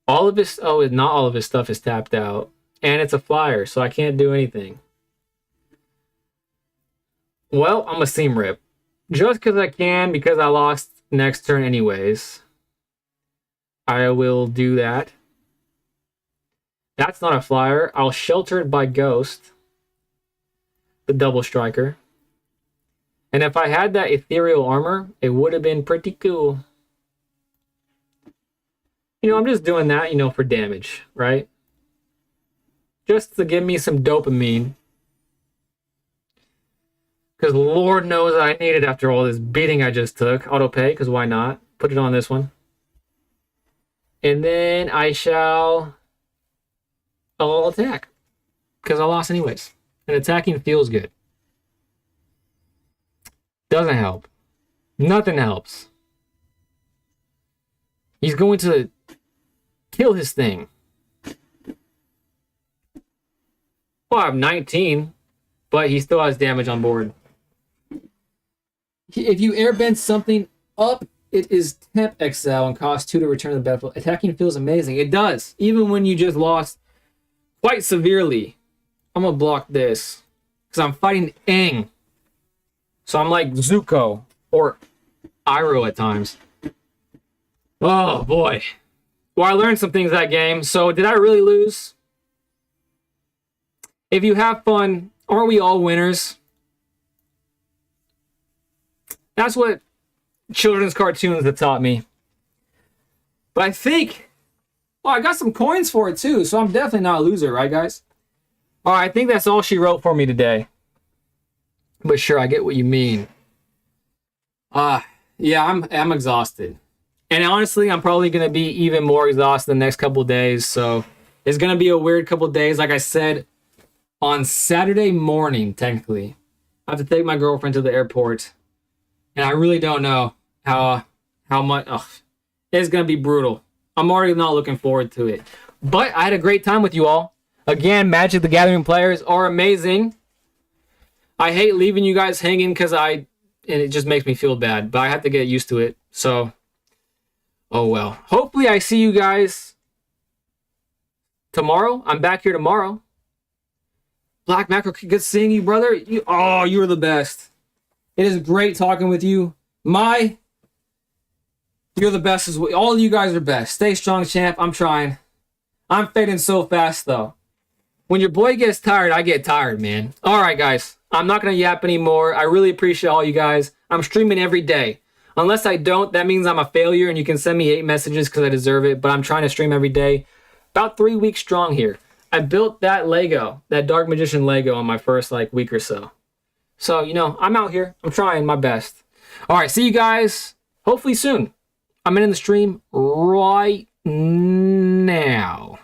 All of his, not all of his stuff is tapped out. And it's a flyer, so I can't do anything. Well, I'm a Seam Rip. Just because I can, because I lost next turn anyways. I will do that. That's not a flyer. I'll Shelter it by Ghost. The double striker. And if I had that ethereal armor, it would have been pretty cool. You know, I'm just doing that, for damage, right? Just to give me some dopamine. Because Lord knows I need it after all this beating I just took. Auto pay, because why not? Put it on this one. And then I'll attack. Because I lost anyways. And attacking feels good. Doesn't help. Nothing helps. He's going to kill his thing. Well, I have 19, but he still has damage on board. If you airbend something up, it is temp exile and costs 2 to return to the battlefield. Attacking feels amazing. It does. Even when you just lost quite severely. I'm going to block this. Because I'm fighting Aang. So I'm like Zuko. Or Iroh at times. Oh, boy. Well, I learned some things that game. So did I really lose? If you have fun, aren't we all winners? That's what children's cartoons have taught me. But I think... Well, I got some coins for it too, so I'm definitely not a loser, right, guys? All right, I think that's all she wrote for me today. But sure, I get what you mean. Yeah, I'm exhausted. And honestly, I'm probably going to be even more exhausted the next couple of days. So it's going to be a weird couple of days. Like I said, on Saturday morning, technically, I have to take my girlfriend to the airport. And I really don't know how much. It's going to be brutal. I'm already not looking forward to it. But I had a great time with you all. Again, Magic the Gathering players are amazing. I hate leaving you guys hanging and it just makes me feel bad, but I have to get used to it. So, oh well. Hopefully I see you guys tomorrow. I'm back here tomorrow. Black Macro, good seeing you, brother. You're the best. It is great talking with you. You're the best as well. All of you guys are best. Stay strong, champ. I'm trying. I'm fading so fast, though. When your boy gets tired, I get tired, man. All right, guys. I'm not going to yap anymore. I really appreciate all you guys. I'm streaming every day. Unless I don't, that means I'm a failure, and you can send me 8 messages because I deserve it, but I'm trying to stream every day. About 3 weeks strong here. I built that Lego, that Dark Magician Lego on my first, week or so. So, I'm out here. I'm trying my best. All right, see you guys hopefully soon. I'm in the stream right now.